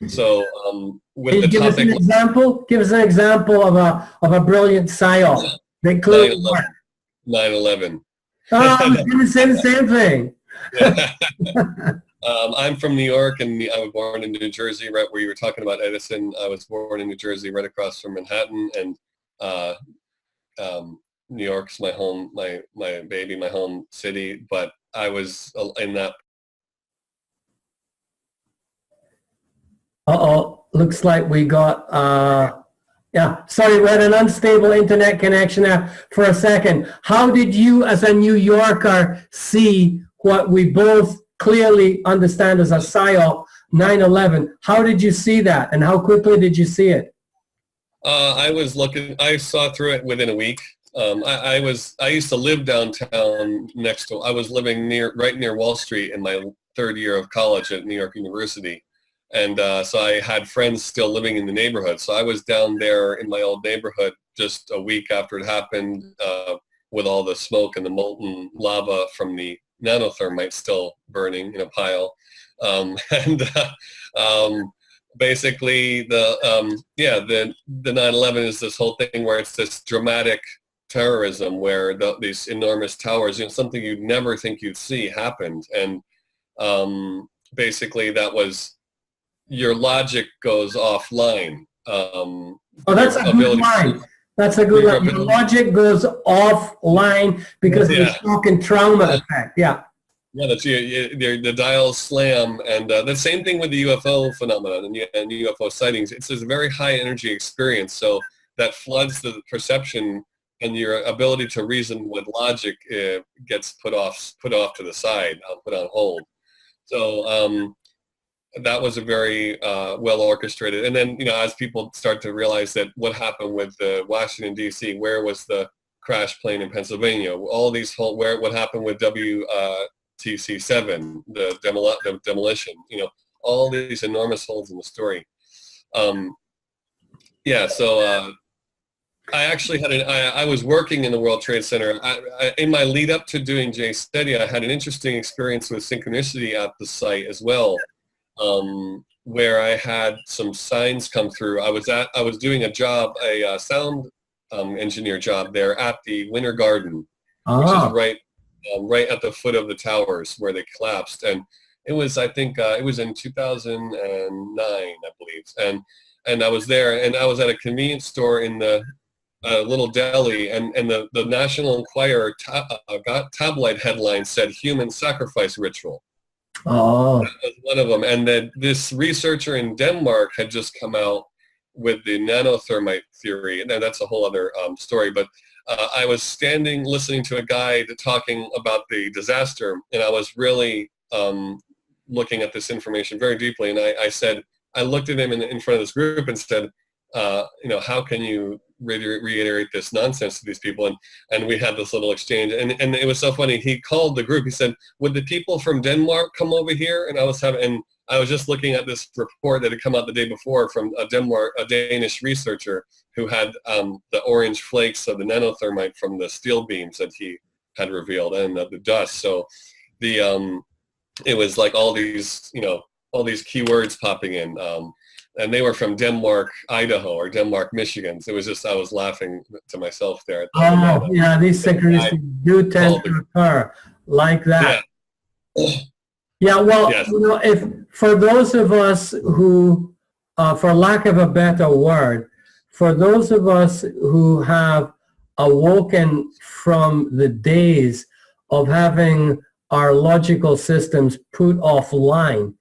Speaker 2: So with the topic,
Speaker 1: give us an example of a brilliant psyop.
Speaker 2: 9/11.
Speaker 1: Oh, I was going to say the same thing.
Speaker 2: I'm from New York, and I was born in New Jersey, right where you were talking about Edison. I was born in New Jersey, right across from Manhattan, and New York's my home, my baby, my home city. But I was in that.
Speaker 1: Looks like we got, sorry, we had an unstable internet connection there for a second. How did you, as a New Yorker, see what we both clearly understand as a PSYOP, 9/11? How did you see that, and how quickly did you see it?
Speaker 2: I saw through it within a week. I used to live downtown I was living right near Wall Street in my third year of college at New York University. And so I had friends still living in the neighborhood. So I was down there in my old neighborhood just a week after it happened, with all the smoke and the molten lava from the nanothermite still burning in a pile. Basically the 9/11 is this whole thing where it's this dramatic terrorism where these enormous towers, something you'd never think you'd see happened. And basically that was, your logic goes offline.
Speaker 1: That's a good line. That's a good line. Your logic goes offline because of the shock and trauma effect. Yeah.
Speaker 2: Yeah, the dials slam, and the same thing with the UFO phenomenon and UFO sightings. It's this very high energy experience, so that floods the perception, and your ability to reason with logic gets put off to the side, put on hold. So that was a very well orchestrated. And then, as people start to realize that what happened with Washington, D.C., where was the crash plane in Pennsylvania, all these what happened with WTC-7, the demolition, all these enormous holes in the story. So I actually had I was working in the World Trade Center. In my lead up to doing JCETI, I had an interesting experience with synchronicity at the site as well, where I had some signs come through. I was doing a job, a sound engineer job there at the Winter Garden, which is right at the foot of the towers where they collapsed. And it was, I think, it was in 2009, I believe. And I was there, and I was at a convenience store in the little deli, and the National Enquirer tabloid headline said "human sacrifice ritual."
Speaker 1: Oh,
Speaker 2: That was one of them. And then this researcher in Denmark had just come out with the nanothermite theory, and that's a whole other story. But I was standing listening to a guide talking about the disaster, and I was really looking at this information very deeply. And I said, I looked at him in front of this group and said, how can you reiterate this nonsense to these people? And we had this little exchange, and it was so funny. He called the group. He said, would the people from Denmark come over here? And I was just looking at this report that had come out the day before from a Danish researcher who had the orange flakes of the nanothermite from the steel beams that he had revealed, and the dust. So it was like all these keywords popping in. And they were from Denmark, Idaho, or Denmark, Michigan. So it was just, I was laughing to myself there.
Speaker 1: Oh, yeah, these synchronicities do tend to occur like that.
Speaker 2: Yeah.
Speaker 1: Yeah, well,
Speaker 2: Yes.
Speaker 1: if for those of us who, for lack of a better word, for those of us who have awoken from the days of having our logical systems put offline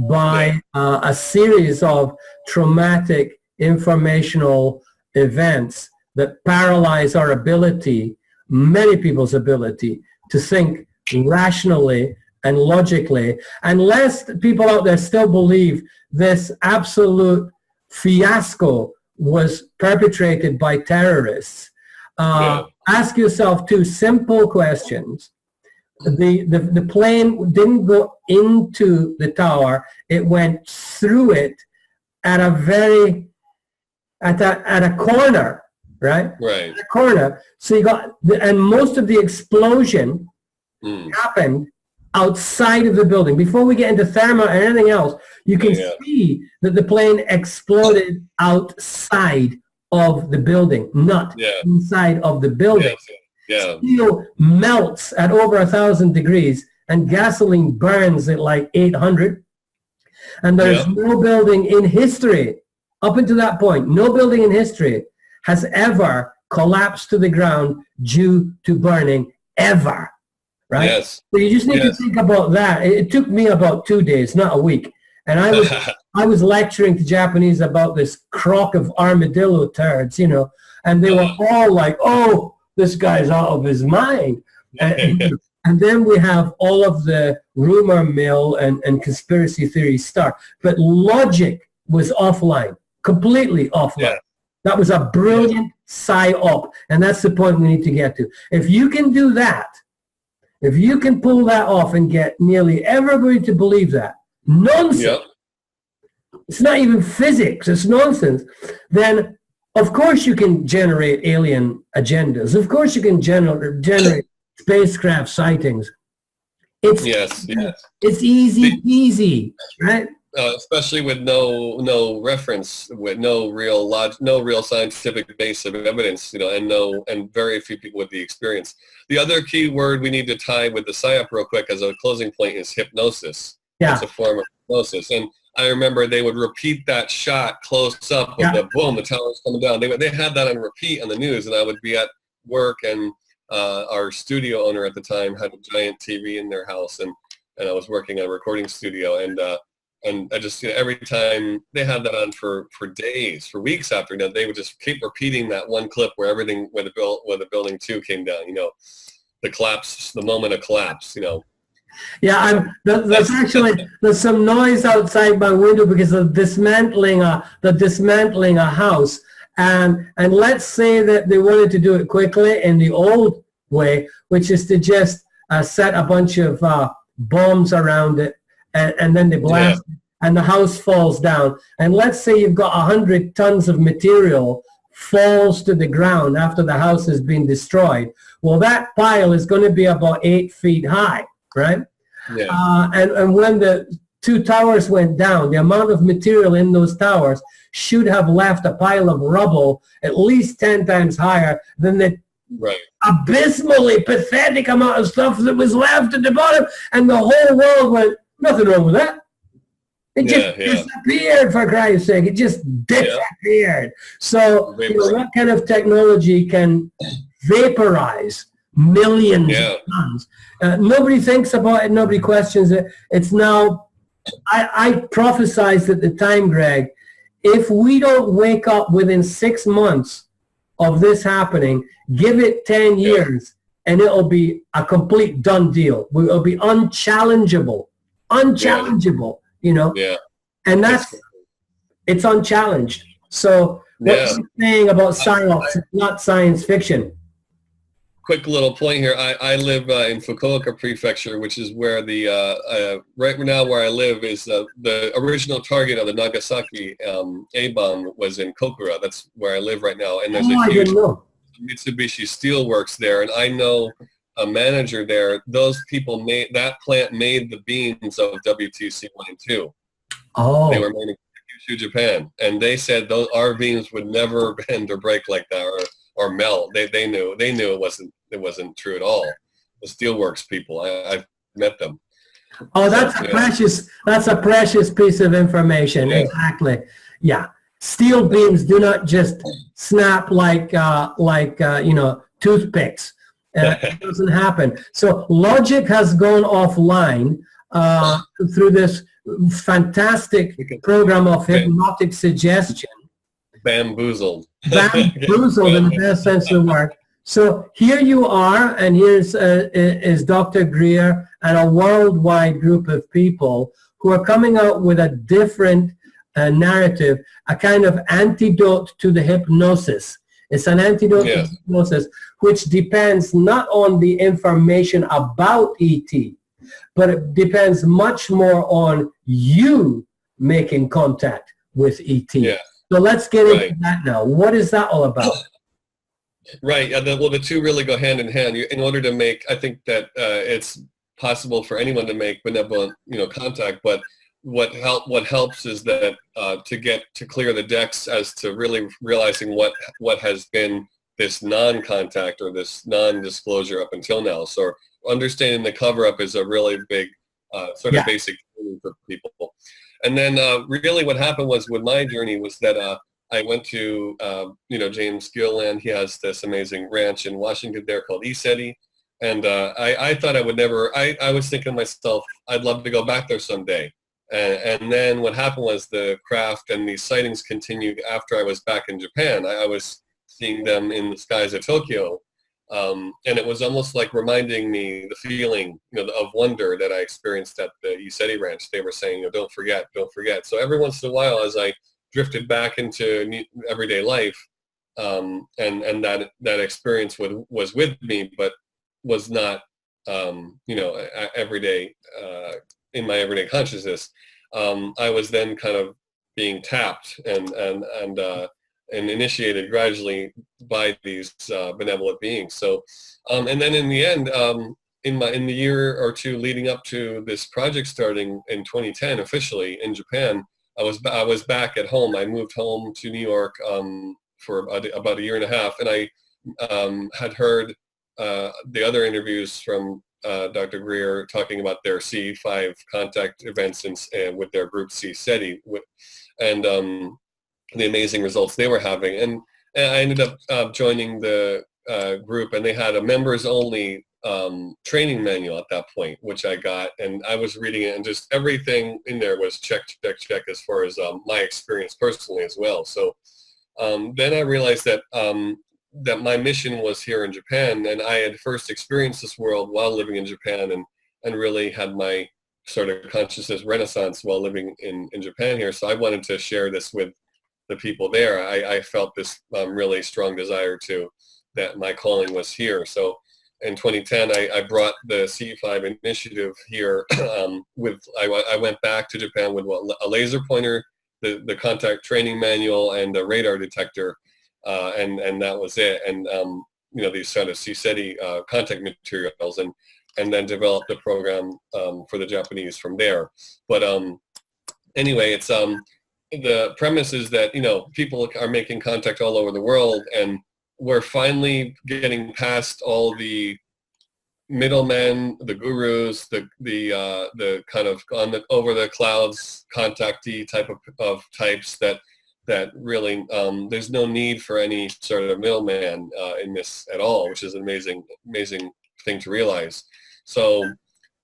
Speaker 1: by a series of traumatic informational events that paralyze our ability, many people's ability, to think rationally and logically, unless people out there still believe this absolute fiasco was perpetrated by terrorists. Ask yourself two simple questions. The plane didn't go into the tower, it went through it at a corner, right?
Speaker 2: Right.
Speaker 1: At a corner. So you got, and most of the explosion happened outside of the building. Before we get into thermal and anything else, you can see that the plane exploded outside of the building, not inside of the building.
Speaker 2: Yeah.
Speaker 1: Steel melts at over 1,000 degrees, and gasoline burns at like 800. And there's no building in history, up until that point, no building in history has ever collapsed to the ground due to burning, ever. Right?
Speaker 2: Yes.
Speaker 1: So you just need to think about that. It took me about 2 days, not a week. And I was lecturing to Japanese about this crock of armadillo turds, and they were all like, oh, this guy's out of his mind. And then we have all of the rumor mill and conspiracy theories start. But logic was offline, completely offline. Yeah. That was a brilliant psy-op, and that's the point we need to get to. If you can do that, if you can pull that off and get nearly everybody to believe that, nonsense, it's not even physics, it's nonsense, then of course you can generate alien agendas. Of course you can generate spacecraft sightings. It's it's easy, right?
Speaker 2: Especially with no reference, with no real scientific base of evidence, and very few people with the experience. The other key word we need to tie with the PSYOP real quick as a closing point is hypnosis. Yeah. It's a form of hypnosis. And I remember they would repeat that shot close up with the boom, the tower's coming down. They had that on repeat on the news, and I would be at work, and our studio owner at the time had a giant TV in their house, and I was working at a recording studio, and I just, every time they had that on for days, for weeks after that, they would just keep repeating that one clip where the building 2 came down, the collapse, the moment of collapse,
Speaker 1: Yeah, there's some noise outside my window because of dismantling a house, and let's say that they wanted to do it quickly in the old way, which is to just set a bunch of bombs around it, and then they blast it, and the house falls down. And let's say you've got 100 tons of material falls to the ground after the house has been destroyed, well, that pile is going to be about 8 feet high, right?
Speaker 2: Yeah.
Speaker 1: And when the 2 towers went down, the amount of material in those towers should have left a pile of rubble at least 10 times higher than the
Speaker 2: Right.
Speaker 1: abysmally pathetic amount of stuff that was left at the bottom. And the whole world went, nothing wrong with that. It just disappeared, for Christ's sake. It just disappeared. So that kind of technology can vaporize millions of tons. Nobody thinks about it. Nobody questions it. It's now, I prophesized at the time, Greg, if we don't wake up within 6 months of this happening, give it 10 years, and it'll be a complete done deal. It'll be unchallengeable, you know?
Speaker 2: Yeah.
Speaker 1: And it's unchallenged. So what you're saying about science is not science fiction.
Speaker 2: Quick little point here. I live in Fukuoka Prefecture, which is where the right now where I live is the original target of the Nagasaki A-bomb was in Kokura. That's where I live right now, and there's a huge Mitsubishi Steelworks there, and I know a manager there. Those people that plant made the beams of WTC 1 and 2.
Speaker 1: Oh,
Speaker 2: they were made in Kyushu, Japan, and they said our beams would never bend or break like that, or melt. They knew it wasn't true at all. The Steelworks people, I've met them.
Speaker 1: Oh, that's a precious piece of information.
Speaker 2: Yeah.
Speaker 1: Exactly. Yeah. Steel beams do not just snap like toothpicks. It doesn't happen. So logic has gone offline through this fantastic program of hypnotic suggestion.
Speaker 2: Bamboozled.
Speaker 1: Bamboozled in the best sense of the word. So here you are, and here's is Dr. Greer and a worldwide group of people who are coming out with a different narrative, a kind of antidote to the hypnosis. It's an antidote to hypnosis, which depends not on the information about ET, but it depends much more on you making contact with ET.
Speaker 2: Yeah.
Speaker 1: So let's get into that now. What is that all about?
Speaker 2: Right. Well, the two really go hand in hand. In order to make, I think that it's possible for anyone to make benevolent, contact. But what helps is that to clear the decks as to really realizing what has been this non-contact or this non-disclosure up until now. So understanding the cover-up is a really big sort of basic training for people. And then really what happened was with my journey was that I went to, James Gilland. He has this amazing ranch in Washington there called JCETI. And I thought I would never, I was thinking to myself, I'd love to go back there someday. And then what happened was the craft and these sightings continued after I was back in Japan. I was seeing them in the skies of Tokyo. And it was almost like reminding me the feeling, of wonder that I experienced at the JCETI ranch. They were saying, don't forget. So every once in a while, as I drifted back into everyday life, and that experience was with me, but was not, everyday, in my everyday consciousness. I was then kind of being tapped and initiated gradually by these benevolent beings. So, and then in the end, in the year or two leading up to this project starting in 2010 officially in Japan, I was back at home. I moved home to New York for about a year and a half, and I had heard the other interviews from Dr. Greer talking about their C5 contact events and with their group JCETI, and the amazing results they were having. And I ended up joining the group, and they had a members-only training manual at that point, which I got, and I was reading it, and just everything in there was check as far as my experience personally as well. So then I realized that that my mission was here in Japan, and I had first experienced this world while living in Japan, and really had my sort of consciousness renaissance while living in Japan here. So I wanted to share this with the people there. I felt this really strong desire that my calling was here. So in 2010, I brought the C5 initiative here I went back to Japan with a laser pointer, the contact training manual, and a radar detector. and that was it. And these kind of JCETI contact materials, and then developed a program for the Japanese from there. But anyway, it's the premise is that people are making contact all over the world, and we're finally getting past all the middlemen, the gurus, the kind of on the over the clouds contactee type of types that really there's no need for any sort of middleman in this at all, which is an amazing thing to realize. So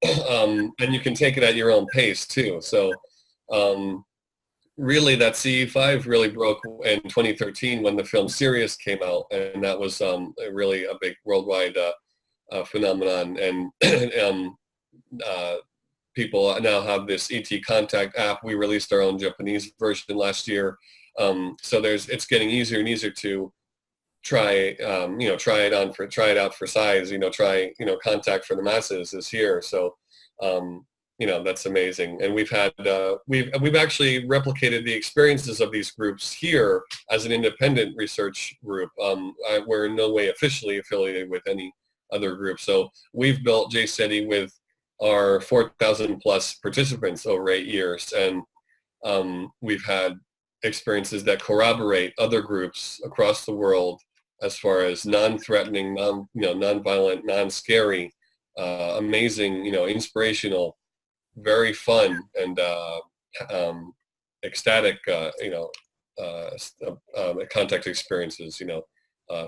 Speaker 2: and you can take it at your own pace too. So really that CE5 really broke in 2013 when the film Sirius came out, and that was really a big worldwide phenomenon. And people now have this ET Contact app. We released our own Japanese version last year. So it's getting easier and easier to try it out for size. Contact for the masses is here. So that's amazing. And we've had we've actually replicated the experiences of these groups here as an independent research group. We're in no way officially affiliated with any other group. So we've built JCETI with our 4,000 plus participants over 8 years, and we've had experiences that corroborate other groups across the world as far as non-threatening, non-violent, non-scary, amazing, inspirational, very fun, and ecstatic, contact experiences,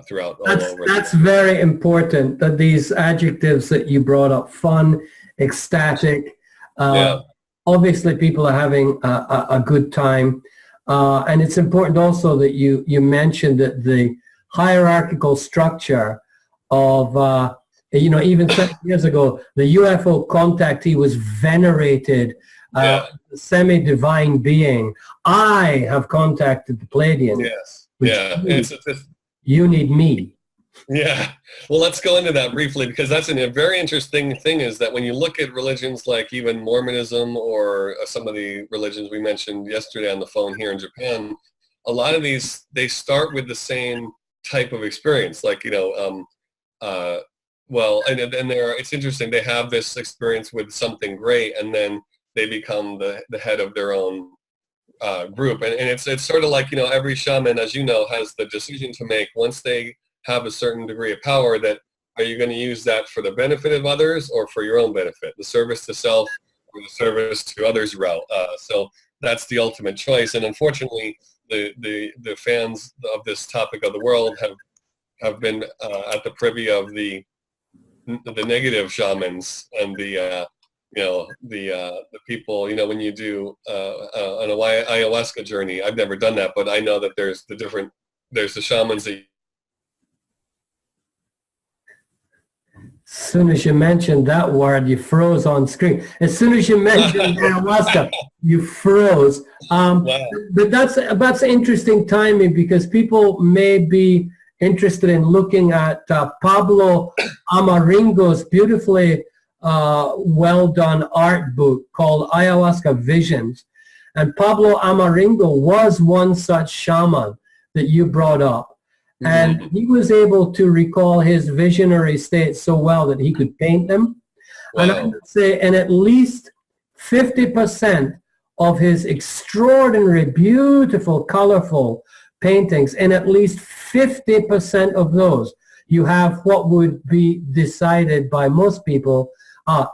Speaker 2: throughout all over.
Speaker 1: That's very important, that these adjectives that you brought up, fun, ecstatic, obviously people are having a good time. And it's important also that you mentioned that the hierarchical structure of, even 7 years ago, the UFO contactee was venerated, semi-divine being. I have contacted the Pleiadians.
Speaker 2: Yes. Yeah.
Speaker 1: You need me.
Speaker 2: Yeah. Well, let's go into that briefly, because that's a very interesting thing, is that when you look at religions like even Mormonism or some of the religions we mentioned yesterday on the phone here in Japan, a lot of these, they start with the same type of experience. Like, it's interesting. They have this experience with something great, and then they become the head of their own group. And it's sort of like, every shaman, as you know, has the decision to make once they have a certain degree of power, that are you going to use that for the benefit of others or for your own benefit, the service to self or the service to others route. So that's the ultimate choice. And unfortunately, the fans of this topic of the world have been at the privy of the negative shamans and the people, when you do an ayahuasca journey. I've never done that, but I know that there's the shamans that.
Speaker 1: As soon as you mentioned that word, you froze on screen. As soon as you mentioned ayahuasca, you froze.
Speaker 2: Wow.
Speaker 1: But that's interesting timing, because people may be interested in looking at Pablo Amaringo's beautifully well done art book called Ayahuasca Visions. And Pablo Amaringo was one such shaman that you brought up. And he was able to recall his visionary states so well that he could paint them. Wow. And I would say in at least 50% of his extraordinary, beautiful, colorful paintings, in at least 50% of those, you have what would be decided by most people,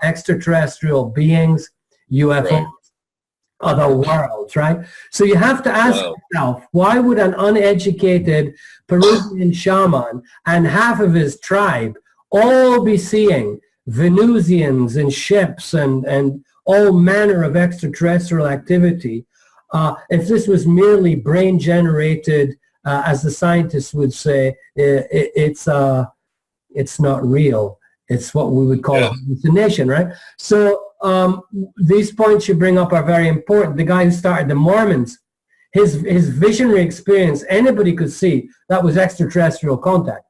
Speaker 1: extraterrestrial beings, UFOs. Right. Other worlds, right? So you have to ask yourself, why would an uneducated Peruvian shaman and half of his tribe all be seeing Venusians and ships and all manner of extraterrestrial activity if this was merely brain generated, as the scientists would say? It's not real. It's what we would call a hallucination, right? So these points you bring up are very important. The guy who started the Mormons, his visionary experience, anybody could see that was extraterrestrial contact.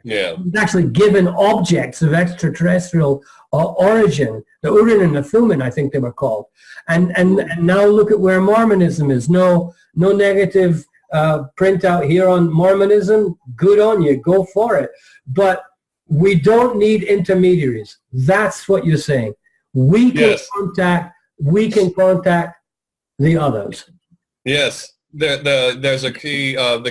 Speaker 1: Yeah. He was actually given objects of extraterrestrial origin, the Urim and the Thummim, I think they were called. And now look at where Mormonism is. No negative print out here on Mormonism, good on you, go for it. But we don't need intermediaries. That's what you're saying. We can contact the others.
Speaker 2: Yes. There's the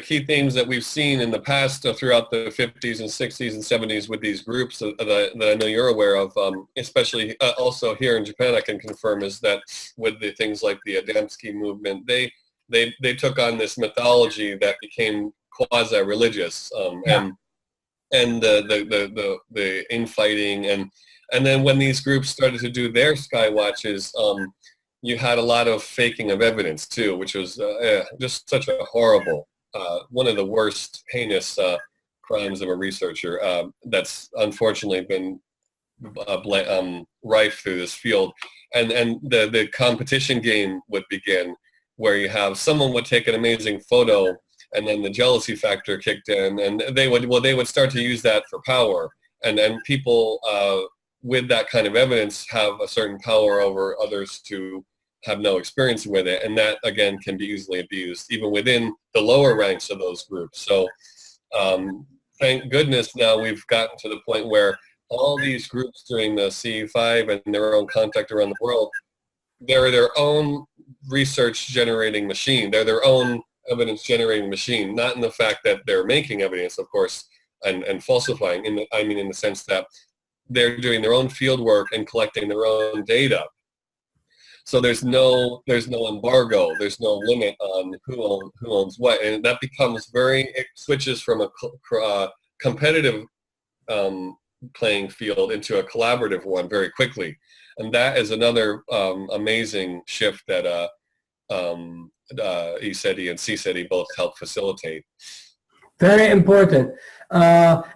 Speaker 2: key themes that we've seen in the past throughout the 50s and 60s and 70s with these groups that I know you're aware of, especially also here in Japan, I can confirm, is that with the things like the Adamski movement, they took on this mythology that became quasi-religious, and the infighting, and then when these groups started to do their sky watches, you had a lot of faking of evidence too, which was just such a horrible, one of the worst heinous crimes of a researcher that's unfortunately been rife through this field. And the competition game would begin, where you have someone would take an amazing photo, and then the jealousy factor kicked in, and they would start to use that for power, and people with that kind of evidence have a certain power over others to have no experience with it, and that again can be easily abused even within the lower ranks of those groups. So thank goodness now we've gotten to the point where all these groups doing the CE5 and their own contact around the world, they're their own research generating machine. They're their own evidence generating machine, not in the fact that they're making evidence, of course, and falsifying, in the sense that they're doing their own field work and collecting their own data. So there's no embargo, there's no limit on who owns what, and that becomes it switches from a competitive playing field into a collaborative one very quickly, and that is another amazing shift that ECETI and CCETI both help facilitate. Very important.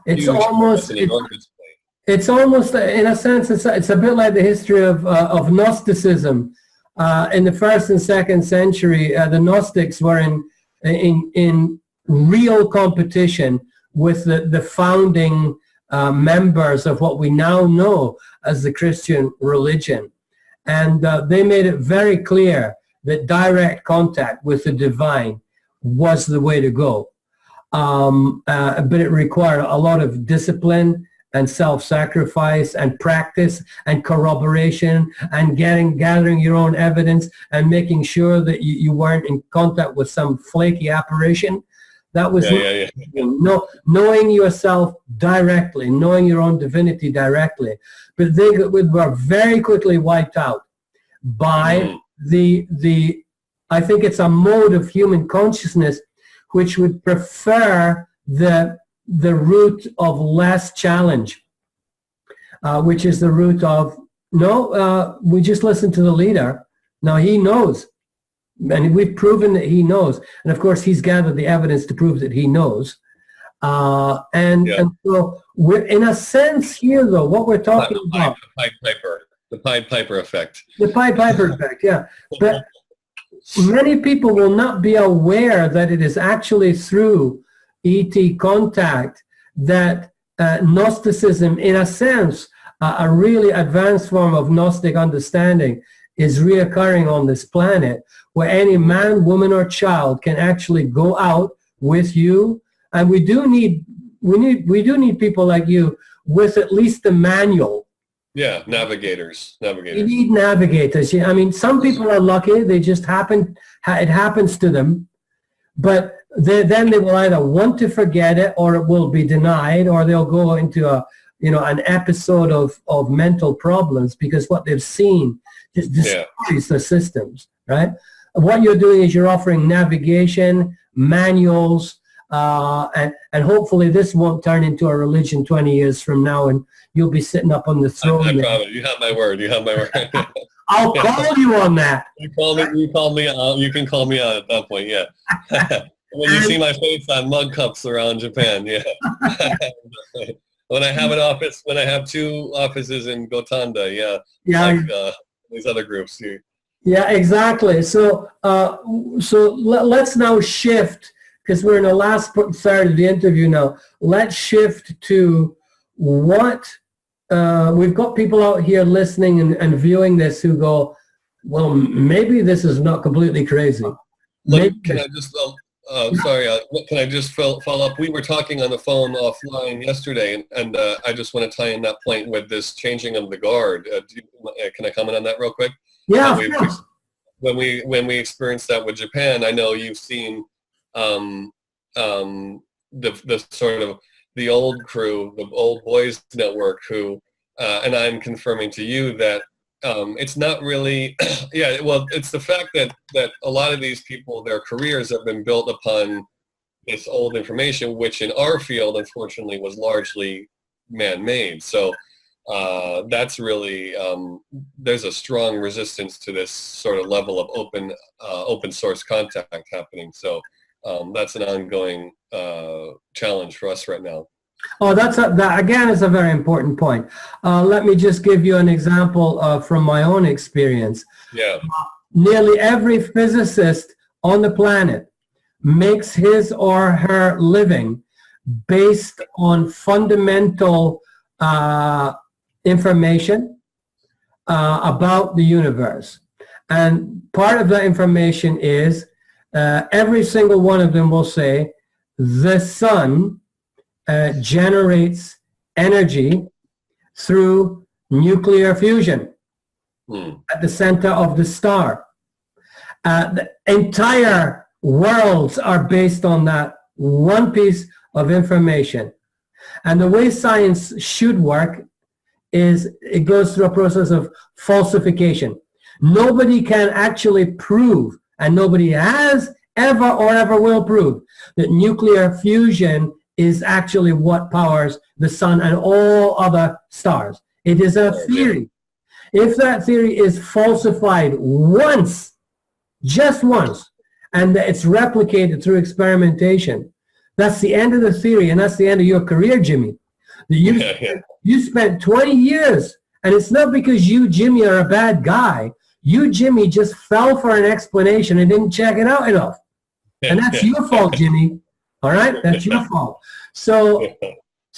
Speaker 1: It's almost in a sense it's a bit like the history of Gnosticism. In the 1st and 2nd century, the Gnostics were in real competition with the founding members of what we now know as the Christian religion, and they made it very clear that direct contact with the divine was the way to go. But it required a lot of discipline and self-sacrifice and practice and corroboration and gathering your own evidence and making sure that you weren't in contact with some flaky apparition. That was knowing yourself directly, knowing your own divinity directly. But they were very quickly wiped out by I think it's a mode of human consciousness which would prefer the route of less challenge, which is the route of, we just listen to the leader. Now he knows, and we've proven that he knows. And of course, he's gathered the evidence to prove that he knows. And so we're, in a sense here, though, what we're talking about.
Speaker 2: The Pied Piper effect.
Speaker 1: The Pied Piper effect, yeah. But many people will not be aware that it is actually through ET contact that Gnosticism, in a sense, a really advanced form of Gnostic understanding, is reoccurring on this planet, where any man, woman, or child can actually go out with you. And we do need people like you with at least the manual.
Speaker 2: Yeah, navigators.
Speaker 1: You need navigators. I mean, some people are lucky; they just it happens to them. But then they will either want to forget it, or it will be denied, or they'll go into an episode of mental problems because what they've seen just destroys the systems, right? What you're doing is you're offering navigation, manuals, and hopefully this won't turn into a religion 20 years from now, and you'll be sitting up on the throne.
Speaker 2: I promise. You have my word.
Speaker 1: I'll call you on that.
Speaker 2: You call me on. You can call me on at that point. Yeah. When you see my face on mug cups around Japan, yeah. When I have when I have 2 offices in Gotanda, like these other groups.
Speaker 1: Yeah, exactly. So let's now shift, because we're in the last third of the interview now. Let's shift to what we've got people out here listening and viewing this who go, well, maybe this is not completely crazy.
Speaker 2: Can I just sorry, can I just follow up? We were talking on the phone offline yesterday, and I just want to tie in that point with this changing of the guard. Can I comment on that real quick?
Speaker 1: Yeah, of course.
Speaker 2: When we experienced that with Japan, I know you've seen the sort of the old crew, the old boys network, who, and I'm confirming to you that it's not really, yeah, well, it's the fact that a lot of these people, their careers have been built upon this old information, which in our field, unfortunately, was largely man-made. So that's really, there's a strong resistance to this sort of level of open source contact happening. So that's an ongoing challenge for us right now.
Speaker 1: Oh, that again is a very important point. Let me just give you an example from my own experience.
Speaker 2: Yeah.
Speaker 1: Nearly every physicist on the planet makes his or her living based on fundamental information about the universe. And part of that information is every single one of them will say the sun generates energy through nuclear fusion at the center of the star. The entire worlds are based on that one piece of information. And the way science should work is it goes through a process of falsification. Nobody can actually prove, and nobody has ever or ever will prove, that nuclear fusion is actually what powers the sun and all other stars. It is a theory. If that theory is falsified once, just once, and it's replicated through experimentation, that's the end of the theory, and that's the end of your career, Jimmy. You spent 20 years, and it's not because you, Jimmy, are a bad guy. You, Jimmy, just fell for an explanation and didn't check it out enough. And that's your fault, Jimmy. All right? That's your fault. So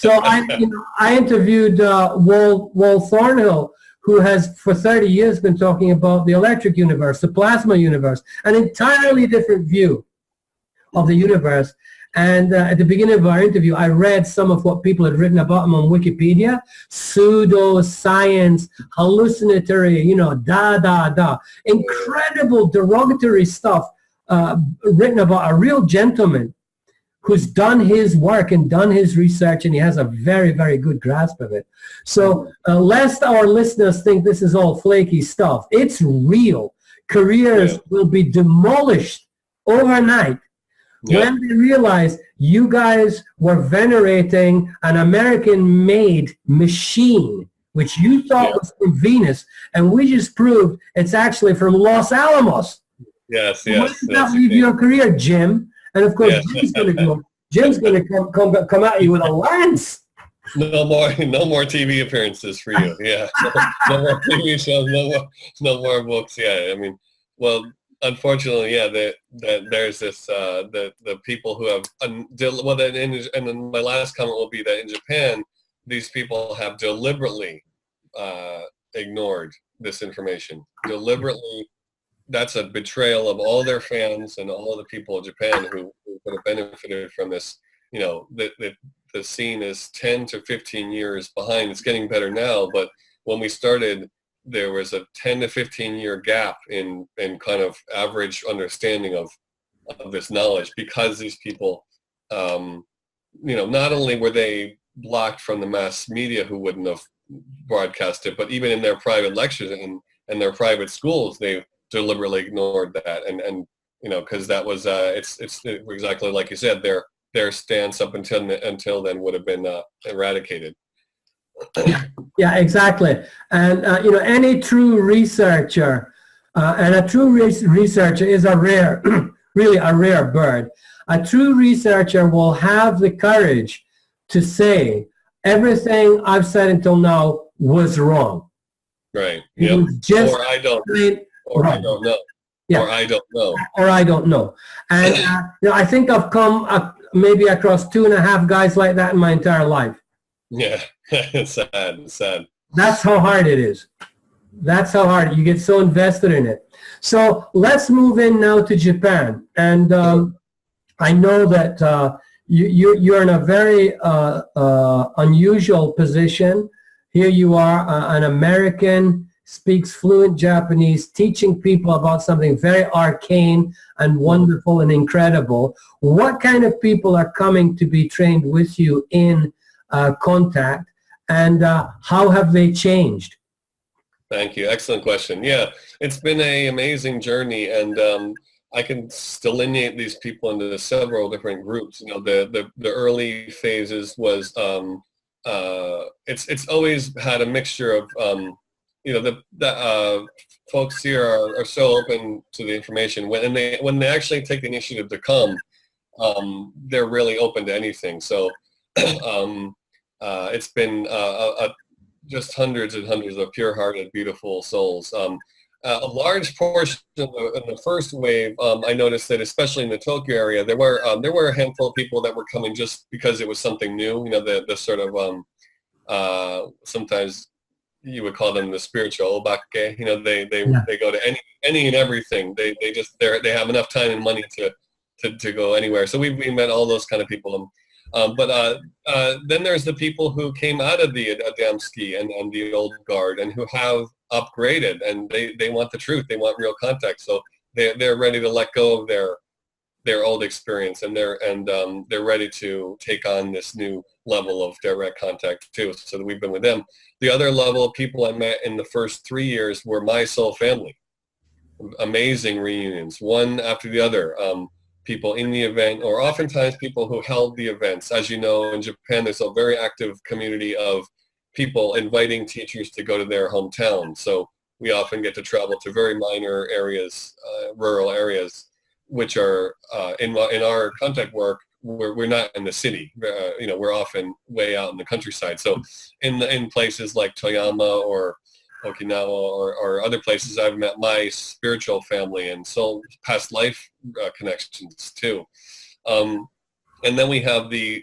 Speaker 1: I interviewed Walt Thornhill, who has for 30 years been talking about the electric universe, the plasma universe, an entirely different view of the universe. And at the beginning of our interview, I read some of what people had written about him on Wikipedia: pseudo-science, hallucinatory, incredible derogatory stuff written about a real gentleman who's done his work and done his research, and he has a very, very good grasp of it. So lest our listeners think this is all flaky stuff, it's real. Careers will be demolished overnight when they realize you guys were venerating an American-made machine, which you thought was from Venus, and we just proved it's actually from Los Alamos.
Speaker 2: Yes.
Speaker 1: Where did that leave your career, Jim? And of course, Jim's going to come at you with a lance.
Speaker 2: No more TV appearances for you. Yeah, no more TV shows. No more books. Yeah, I mean, well, unfortunately, there's this the people who have and then my last comment will be that in Japan, these people have deliberately ignored this information. Deliberately. That's a betrayal of all their fans and all the people of Japan who could have benefited from this. The scene is 10 to 15 years behind. It's getting better now, but when we started, there was a 10 to 15 year gap in kind of average understanding of this knowledge, because these people, not only were they blocked from the mass media who wouldn't have broadcast it, but even in their private lectures and their private schools, they deliberately ignored that, and because that was it's exactly like you said, their stance up until then would have been eradicated.
Speaker 1: Yeah, exactly. And any true researcher, and a true researcher is a rare, really a rare bird. A true researcher will have the courage to say everything I've said until now was wrong.
Speaker 2: Right. Yep. Or I don't. Or I don't know. Yeah. Or I don't know.
Speaker 1: Or I don't know. And I think I've come maybe across 2.5 guys like that in my entire life.
Speaker 2: Yeah, sad.
Speaker 1: That's how hard it is. That's how hard you get so invested in it. So let's move in now to Japan. And I know that you're in a very unusual position. Here you are, an American, speaks fluent Japanese, teaching people about something very arcane and wonderful and incredible. What kind of people are coming to be trained with you in contact, and how have they changed?
Speaker 2: Thank you. Excellent question. Yeah, it's been an amazing journey, and I can delineate these people into several different groups. You know, the early phases was it's always had a mixture of you know, the folks here are so open to the information when they actually take the initiative to come. They're really open to anything. So it's been just hundreds and hundreds of pure-hearted, beautiful souls. A large portion in the first wave, I noticed that especially in the Tokyo area, there were a handful of people that were coming just because it was something new. You know, the sort of sometimes you would call them the spiritual obake. You know, they go to any and everything. They have enough time and money to go anywhere. So we met all those kind of people. But then there's the people who came out of the Adamski and the old guard and who have upgraded, and they want the truth. They want real contact. So they're ready to let go of their old experience, and they're ready to take on this new level of direct contact too. So that we've been with them. The other level of people I met in the first 3 years were my soul family. Amazing reunions, one after the other. People in the event, or oftentimes people who held the events. As you know, in Japan, there's a very active community of people inviting teachers to go to their hometown. So we often get to travel to very minor areas, rural areas, which are in our contact work. We're not in the city. You know, we're often way out in the countryside. So in places like Toyama or Okinawa or other places, I've met my spiritual family and soul past life connections too. And then we have the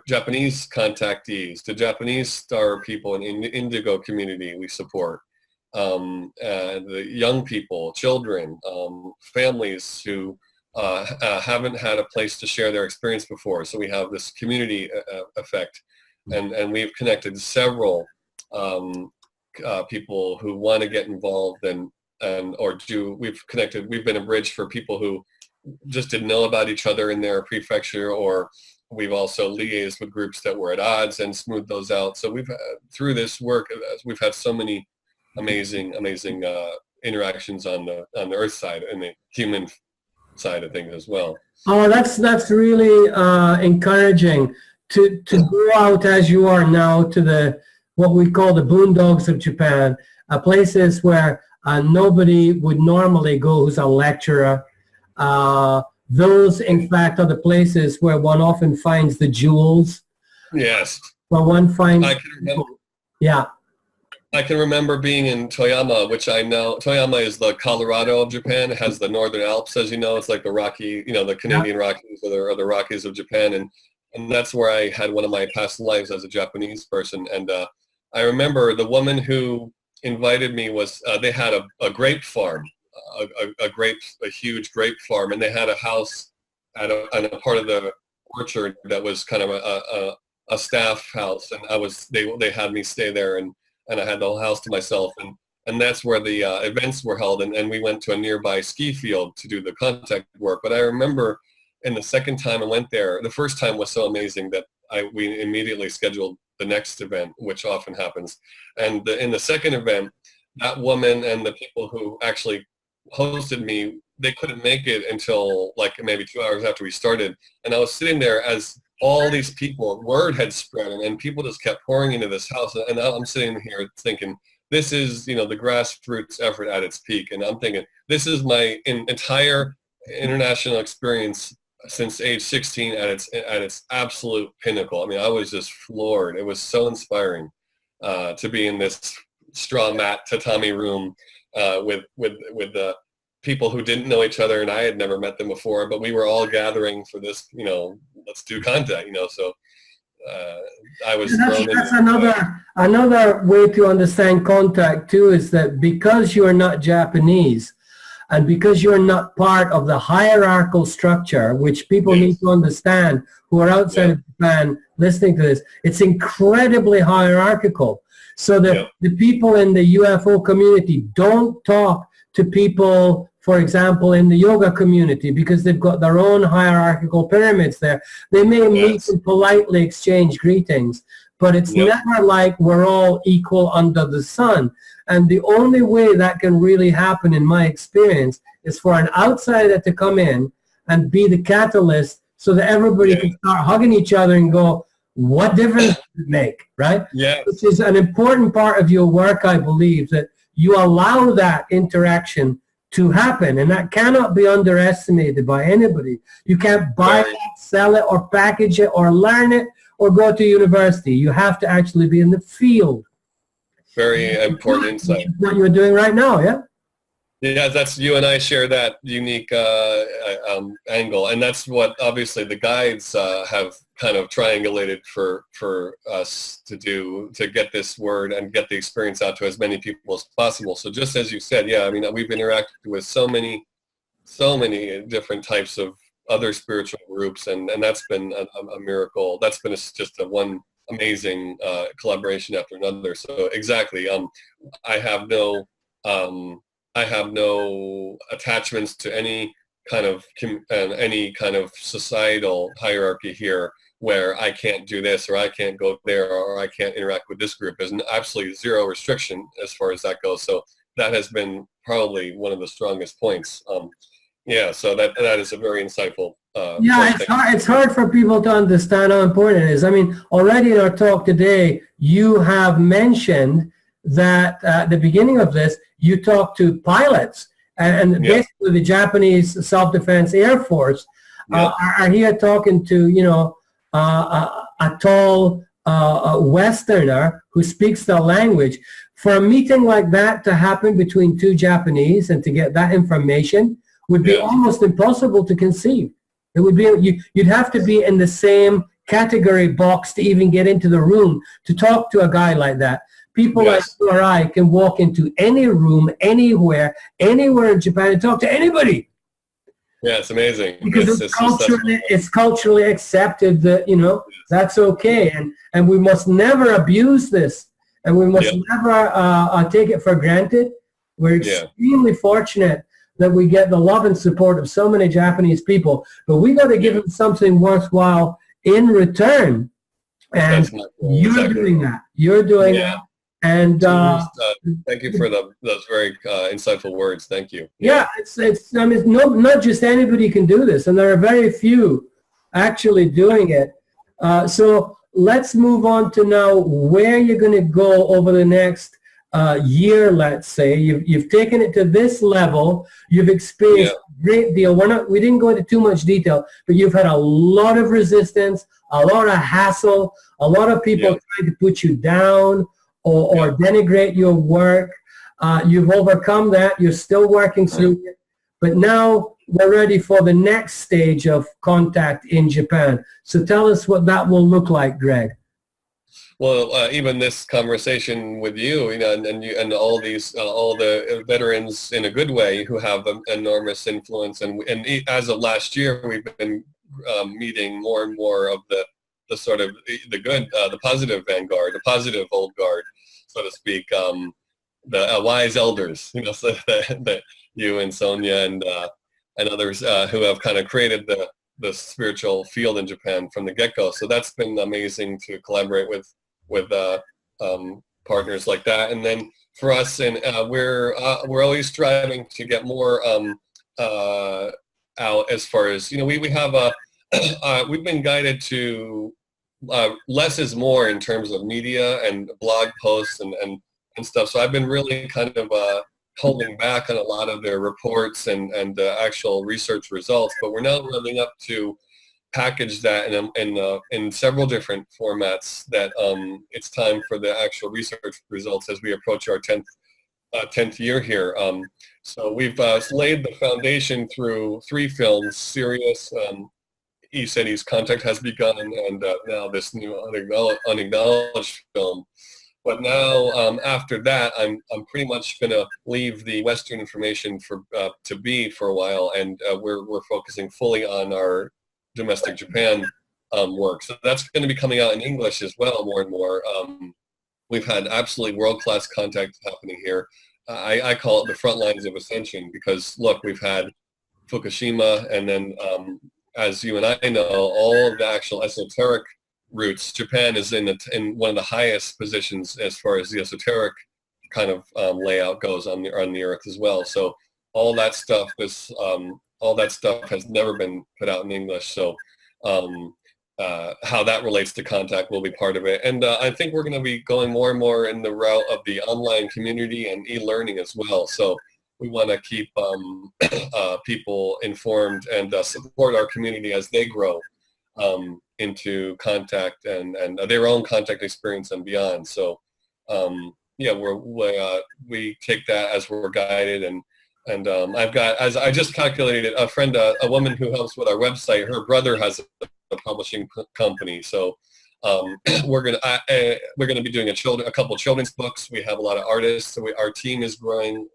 Speaker 2: Japanese contactees, the Japanese star people in the Indigo community we support. The young people, children, families who haven't had a place to share their experience before. So we have this community effect, and we've connected several people who want to get involved we've been a bridge for people who just didn't know about each other in their prefecture, or we've also liaised with groups that were at odds and smoothed those out. So through this work, we've had so many amazing interactions on the earth side and the human side of things as well.
Speaker 1: Oh, that's really encouraging to go out as you are now to what we call the boondocks of Japan, places where nobody would normally go who's a lecturer. Those, in fact, are the places where one often finds the jewels.
Speaker 2: Yes.
Speaker 1: Where one finds...
Speaker 2: I can remember being in Toyama, which I know, Toyama is the Colorado of Japan. It has the Northern Alps, as you know. It's like the Rocky, you know, the Canadian Rockies or the Rockies of Japan. And that's where I had one of my past lives as a Japanese person. And I remember the woman who invited me was, they had a grape farm, a huge grape farm. And they had a house on a part of the orchard that was kind of a staff house. And they had me stay there, and I had the whole house to myself, and that's where the events were held, and we went to a nearby ski field to do the contact work. But I remember in the second time I went there, the first time was so amazing that we immediately scheduled the next event, which often happens. And in the second event, that woman and the people who actually hosted me, they couldn't make it until like maybe 2 hours after we started, and I was sitting there as all these people, word had spread, and people just kept pouring into this house. And I'm sitting here thinking, this is, you know, the grassroots effort at its peak. And I'm thinking, this is my entire international experience since age 16 at its absolute pinnacle. I mean, I was just floored. It was so inspiring to be in this straw mat tatami room with the people who didn't know each other, and I had never met them before, but we were all gathering for this, you know, let's do contact, you know. So I was that's
Speaker 1: another way to understand contact too, is that because you are not Japanese, And because you're not part of the hierarchical structure, which people need to understand who are outside of Japan listening to this, it's incredibly hierarchical. So the people in the UFO community don't talk to people, for example, in the yoga community, because they've got their own hierarchical pyramids there. They may meet and politely exchange greetings, but it's never like we're all equal under the sun. And the only way that can really happen, in my experience, is for an outsider to come in and be the catalyst so that everybody can start hugging each other and go, what difference does it make, right?
Speaker 2: Yeah.
Speaker 1: Which is an important part of your work, I believe, that you allow that interaction to happen, and that cannot be underestimated by anybody. You can't buy it, sell it, or package it, or learn it, or go to university. You have to actually be in the field.
Speaker 2: Very important insight.
Speaker 1: What you're doing right now,
Speaker 2: Yeah, that's, you and I share that unique angle, and that's what obviously the guides have kind of triangulated for us to do, to get this word and get the experience out to as many people as possible. So just as you said, I mean, we've interacted with so many different types of other spiritual groups, and that's been a miracle. That's been just a one amazing collaboration after another. So exactly, I have no attachments to any kind of societal hierarchy here where I can't do this, or I can't go there, or I can't interact with this group. There's absolutely zero restriction as far as that goes. So that has been probably one of the strongest points. So that is a very insightful
Speaker 1: it's hard for people to understand how important it is. I mean, already in our talk today, you have mentioned that at the beginning of this, you talked to pilots, and basically the Japanese Self-Defense Air Force are here talking to, a tall Westerner who speaks the language. For a meeting like that to happen between two Japanese and to get that information would be almost impossible to conceive. It would be, you'd have to be in the same category box to even get into the room to talk to a guy like that. People like you or I can walk into any room, anywhere in Japan and talk to anybody.
Speaker 2: Yeah, it's amazing.
Speaker 1: Because it's culturally accepted that, that's okay. And we must never abuse this. And we must never take it for granted. We're extremely fortunate that we get the love and support of so many Japanese people. But we got to give them something worthwhile in return. And you're doing that. You're doing that. And
Speaker 2: thank you for those very insightful words. Thank you.
Speaker 1: It's I mean, not just anybody can do this, and there are very few actually doing it. So let's move on to now where you're going to go over the next year. Let's say you've taken it to this level. You've experienced a great deal. We didn't go into too much detail, but you've had a lot of resistance, a lot of hassle, a lot of people trying to put you down or denigrate your work. You've overcome that. You're still working through it. But now we're ready for the next stage of contact in Japan. So tell us what that will look like, Greg.
Speaker 2: Well, even this conversation with you, and all these, all the veterans in a good way who have an enormous influence, and as of last year, we've been meeting more and more of the sort of the good, the positive vanguard, the positive old guard, so to speak, the wise elders, so that you and Sonia and others who have kind of created the spiritual field in Japan from the get-go. So that's been amazing to collaborate with partners like that. And then for us, and we're always striving to get more out as far as, we have we've been guided to less is more in terms of media and blog posts and stuff. So I've been really kind of holding back on a lot of their reports and actual research results, but we're now running up to package that in several different formats that it's time for the actual research results as we approach our 10th year here. So we've laid the foundation through 3 films, Sirius, JCETI's Contact Has Begun, and now this new unacknowledged film. But now, after that, I'm pretty much going to leave the Western information to be for a while, and we're focusing fully on our domestic Japan work. So that's going to be coming out in English as well, more and more. We've had absolutely world-class contact happening here. I call it the front lines of ascension because, look, we've had Fukushima, and then, as you and I know, all of the actual esoteric roots. Japan is in one of the highest positions as far as the esoteric kind of layout goes on the earth as well. So all that stuff has never been put out in English. So how that relates to contact will be part of it. And I think we're going to be going more and more in the route of the online community and e-learning as well. So we want to keep people informed and support our community as they grow into contact and their own contact experience and beyond. So we take that as we're guided, and I've got, as I just calculated, a friend, a woman who helps with our website. Her brother has a publishing company, so we're gonna be doing a couple children's books. We have a lot of artists, so our team is growing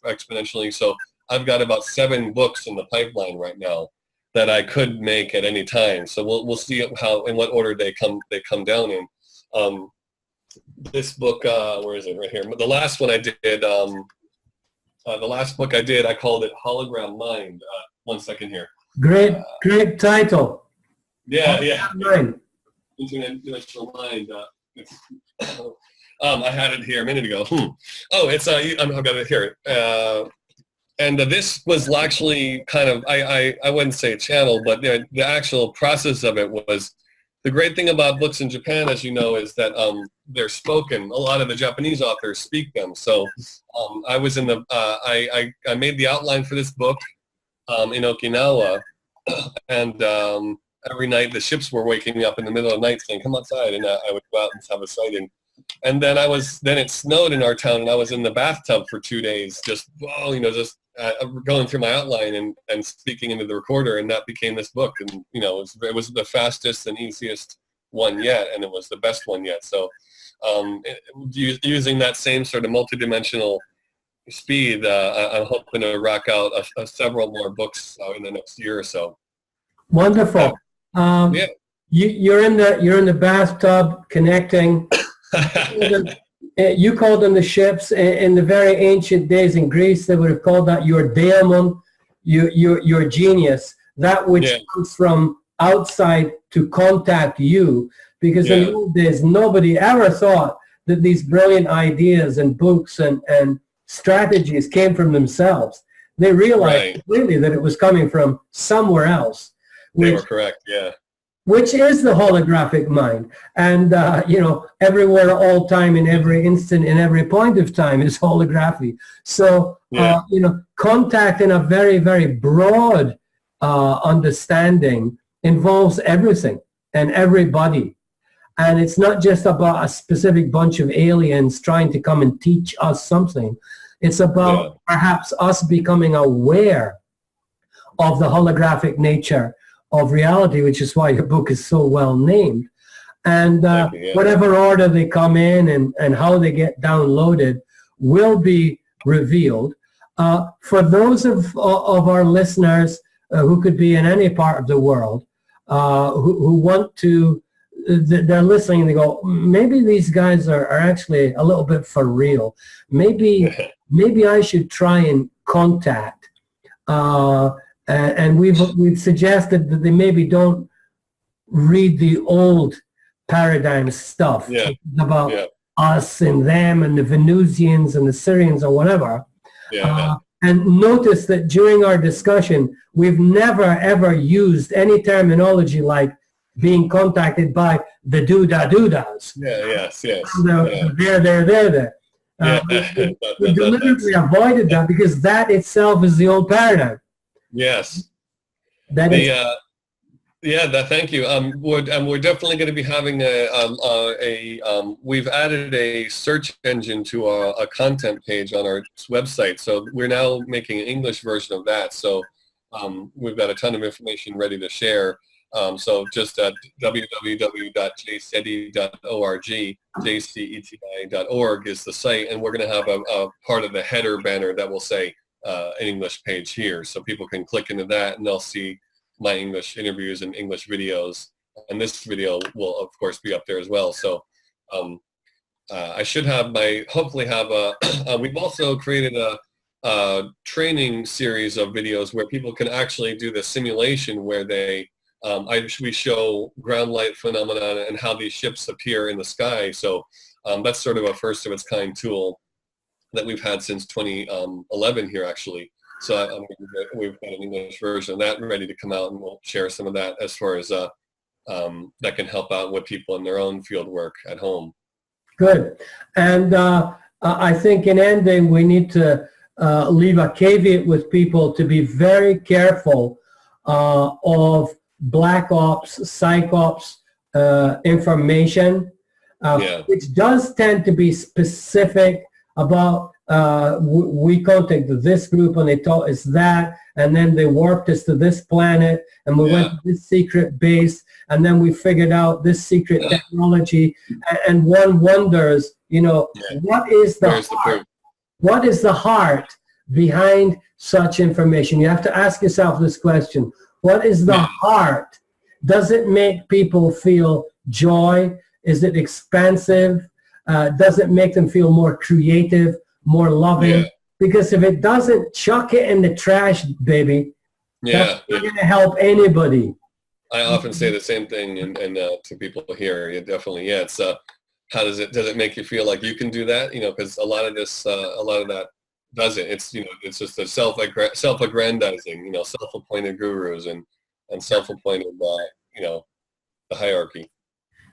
Speaker 2: exponentially. So I've got about 7 books in the pipeline right now that I could make at any time. So we'll see how, in what order they come down in. This book, where is it? Right here. The last one I did, the last book I did, I called it Hologram Mind. One second here.
Speaker 1: Great title.
Speaker 2: Yeah.
Speaker 1: Mind.
Speaker 2: Internet Dimensional Mind. I had it here a minute ago. Oh, it's I've got it here. And this was actually kind of, I wouldn't say a channel, but the actual process of it was, the great thing about books in Japan, as you know, is that they're spoken. A lot of the Japanese authors speak them. So I was in I made the outline for this book in Okinawa, and every night the ships were waking me up in the middle of the night saying, come outside, and I would go out and have a sighting. And then it snowed in our town, and I was in the bathtub for 2 days, just going through my outline and speaking into the recorder, and that became this book. And it was the fastest and easiest one yet, and it was the best one yet. So using that same sort of multidimensional speed, I'm hoping to rock out several more books in the next year or so.
Speaker 1: Wonderful. You're in the bathtub connecting. You called them the ships. In the very ancient days in Greece, they would have called that your daemon, your genius, that which comes from outside to contact you. Because in the old days, nobody ever thought that these brilliant ideas and books and strategies came from themselves. They realized clearly that it was coming from somewhere else.
Speaker 2: They were correct, yeah.
Speaker 1: Which is the holographic mind. And, everywhere, all time, in every instant, in every point of time is holography. So, contact in a very, very broad understanding involves everything and everybody. And it's not just about a specific bunch of aliens trying to come and teach us something. It's about perhaps us becoming aware of the holographic nature of reality, which is why your book is so well named. And whatever order they come in and how they get downloaded will be revealed. For those of our listeners who could be in any part of the world, who want to, they're listening and they go, maybe these guys are actually a little bit for real. Maybe I should try and contact. And we've suggested that they maybe don't read the old paradigm stuff about us and them and the Venusians and the Syrians or whatever. And notice that during our discussion, we've never, ever used any terminology like being contacted by the doodah-doodahs. There. We deliberately avoided that because that itself is the old paradigm.
Speaker 2: Yes.
Speaker 1: That is.
Speaker 2: Thank you. We're definitely going to be having we've added a search engine to a content page on our website. So we're now making an English version of that. So we've got a ton of information ready to share. So just at www.jceti.org, jceti.org is the site, and we're going to have a part of the header banner that will say an English page here, so people can click into that and they'll see my English interviews and English videos, and this video will of course be up there as well. So I should have hopefully have we've also created a training series of videos where people can actually do the simulation where we show ground light phenomenon and how these ships appear in the sky. So that's sort of a first of its kind tool that we've had since 2011 here actually. So we've got an English version of that ready to come out, and we'll share some of that as far as that can help out with people in their own field work at home.
Speaker 1: Good. And I think in ending, we need to leave a caveat with people to be very careful of black ops, psych ops information, which does tend to be specific about we contacted this group and they taught us that, and then they warped us to this planet and we went to this secret base and then we figured out this secret technology, and one wonders, what is the heart? What is the heart behind such information? You have to ask yourself this question. What is the heart? Does it make people feel joy? Is it expansive? Does it make them feel more creative, more loving? Because if it doesn't, chuck it in the trash, baby. That's not going to help anybody.
Speaker 2: I often say the same thing and to people here. Definitely, it's how does it make you feel like you can do that? Because a lot of that doesn't. It's it's just a self-aggrandizing, self-appointed gurus and self-appointed the hierarchy.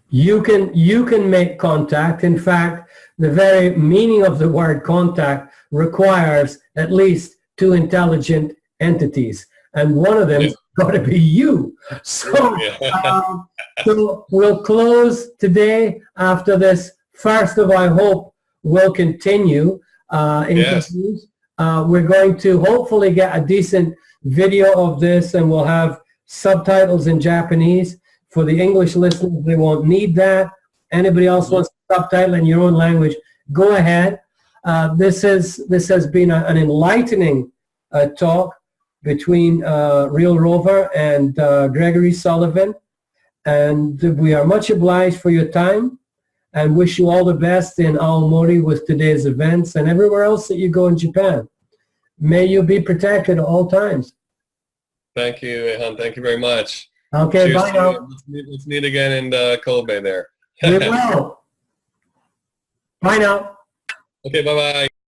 Speaker 1: You can make contact. In fact, the very meaning of the word contact requires at least two intelligent entities, and one of them has got to be you. So, so we'll close today after this. First of, I hope we'll continue interviews. We're going to hopefully get a decent video of this, and we'll have subtitles in Japanese. For the English listeners, they won't need that. Anybody else wants to subtitle in your own language, go ahead. This has been an enlightening talk between Real Rover and Gregory Sullivan, and we are much obliged for your time and wish you all the best in Aomori with today's events and everywhere else that you go in Japan. May you be protected at all times.
Speaker 2: Thank you, Echan. Thank you very much.
Speaker 1: Okay,
Speaker 2: cheers
Speaker 1: bye now.
Speaker 2: Let's meet again in Kobe there.
Speaker 1: We will. Bye now.
Speaker 2: Okay, bye-bye.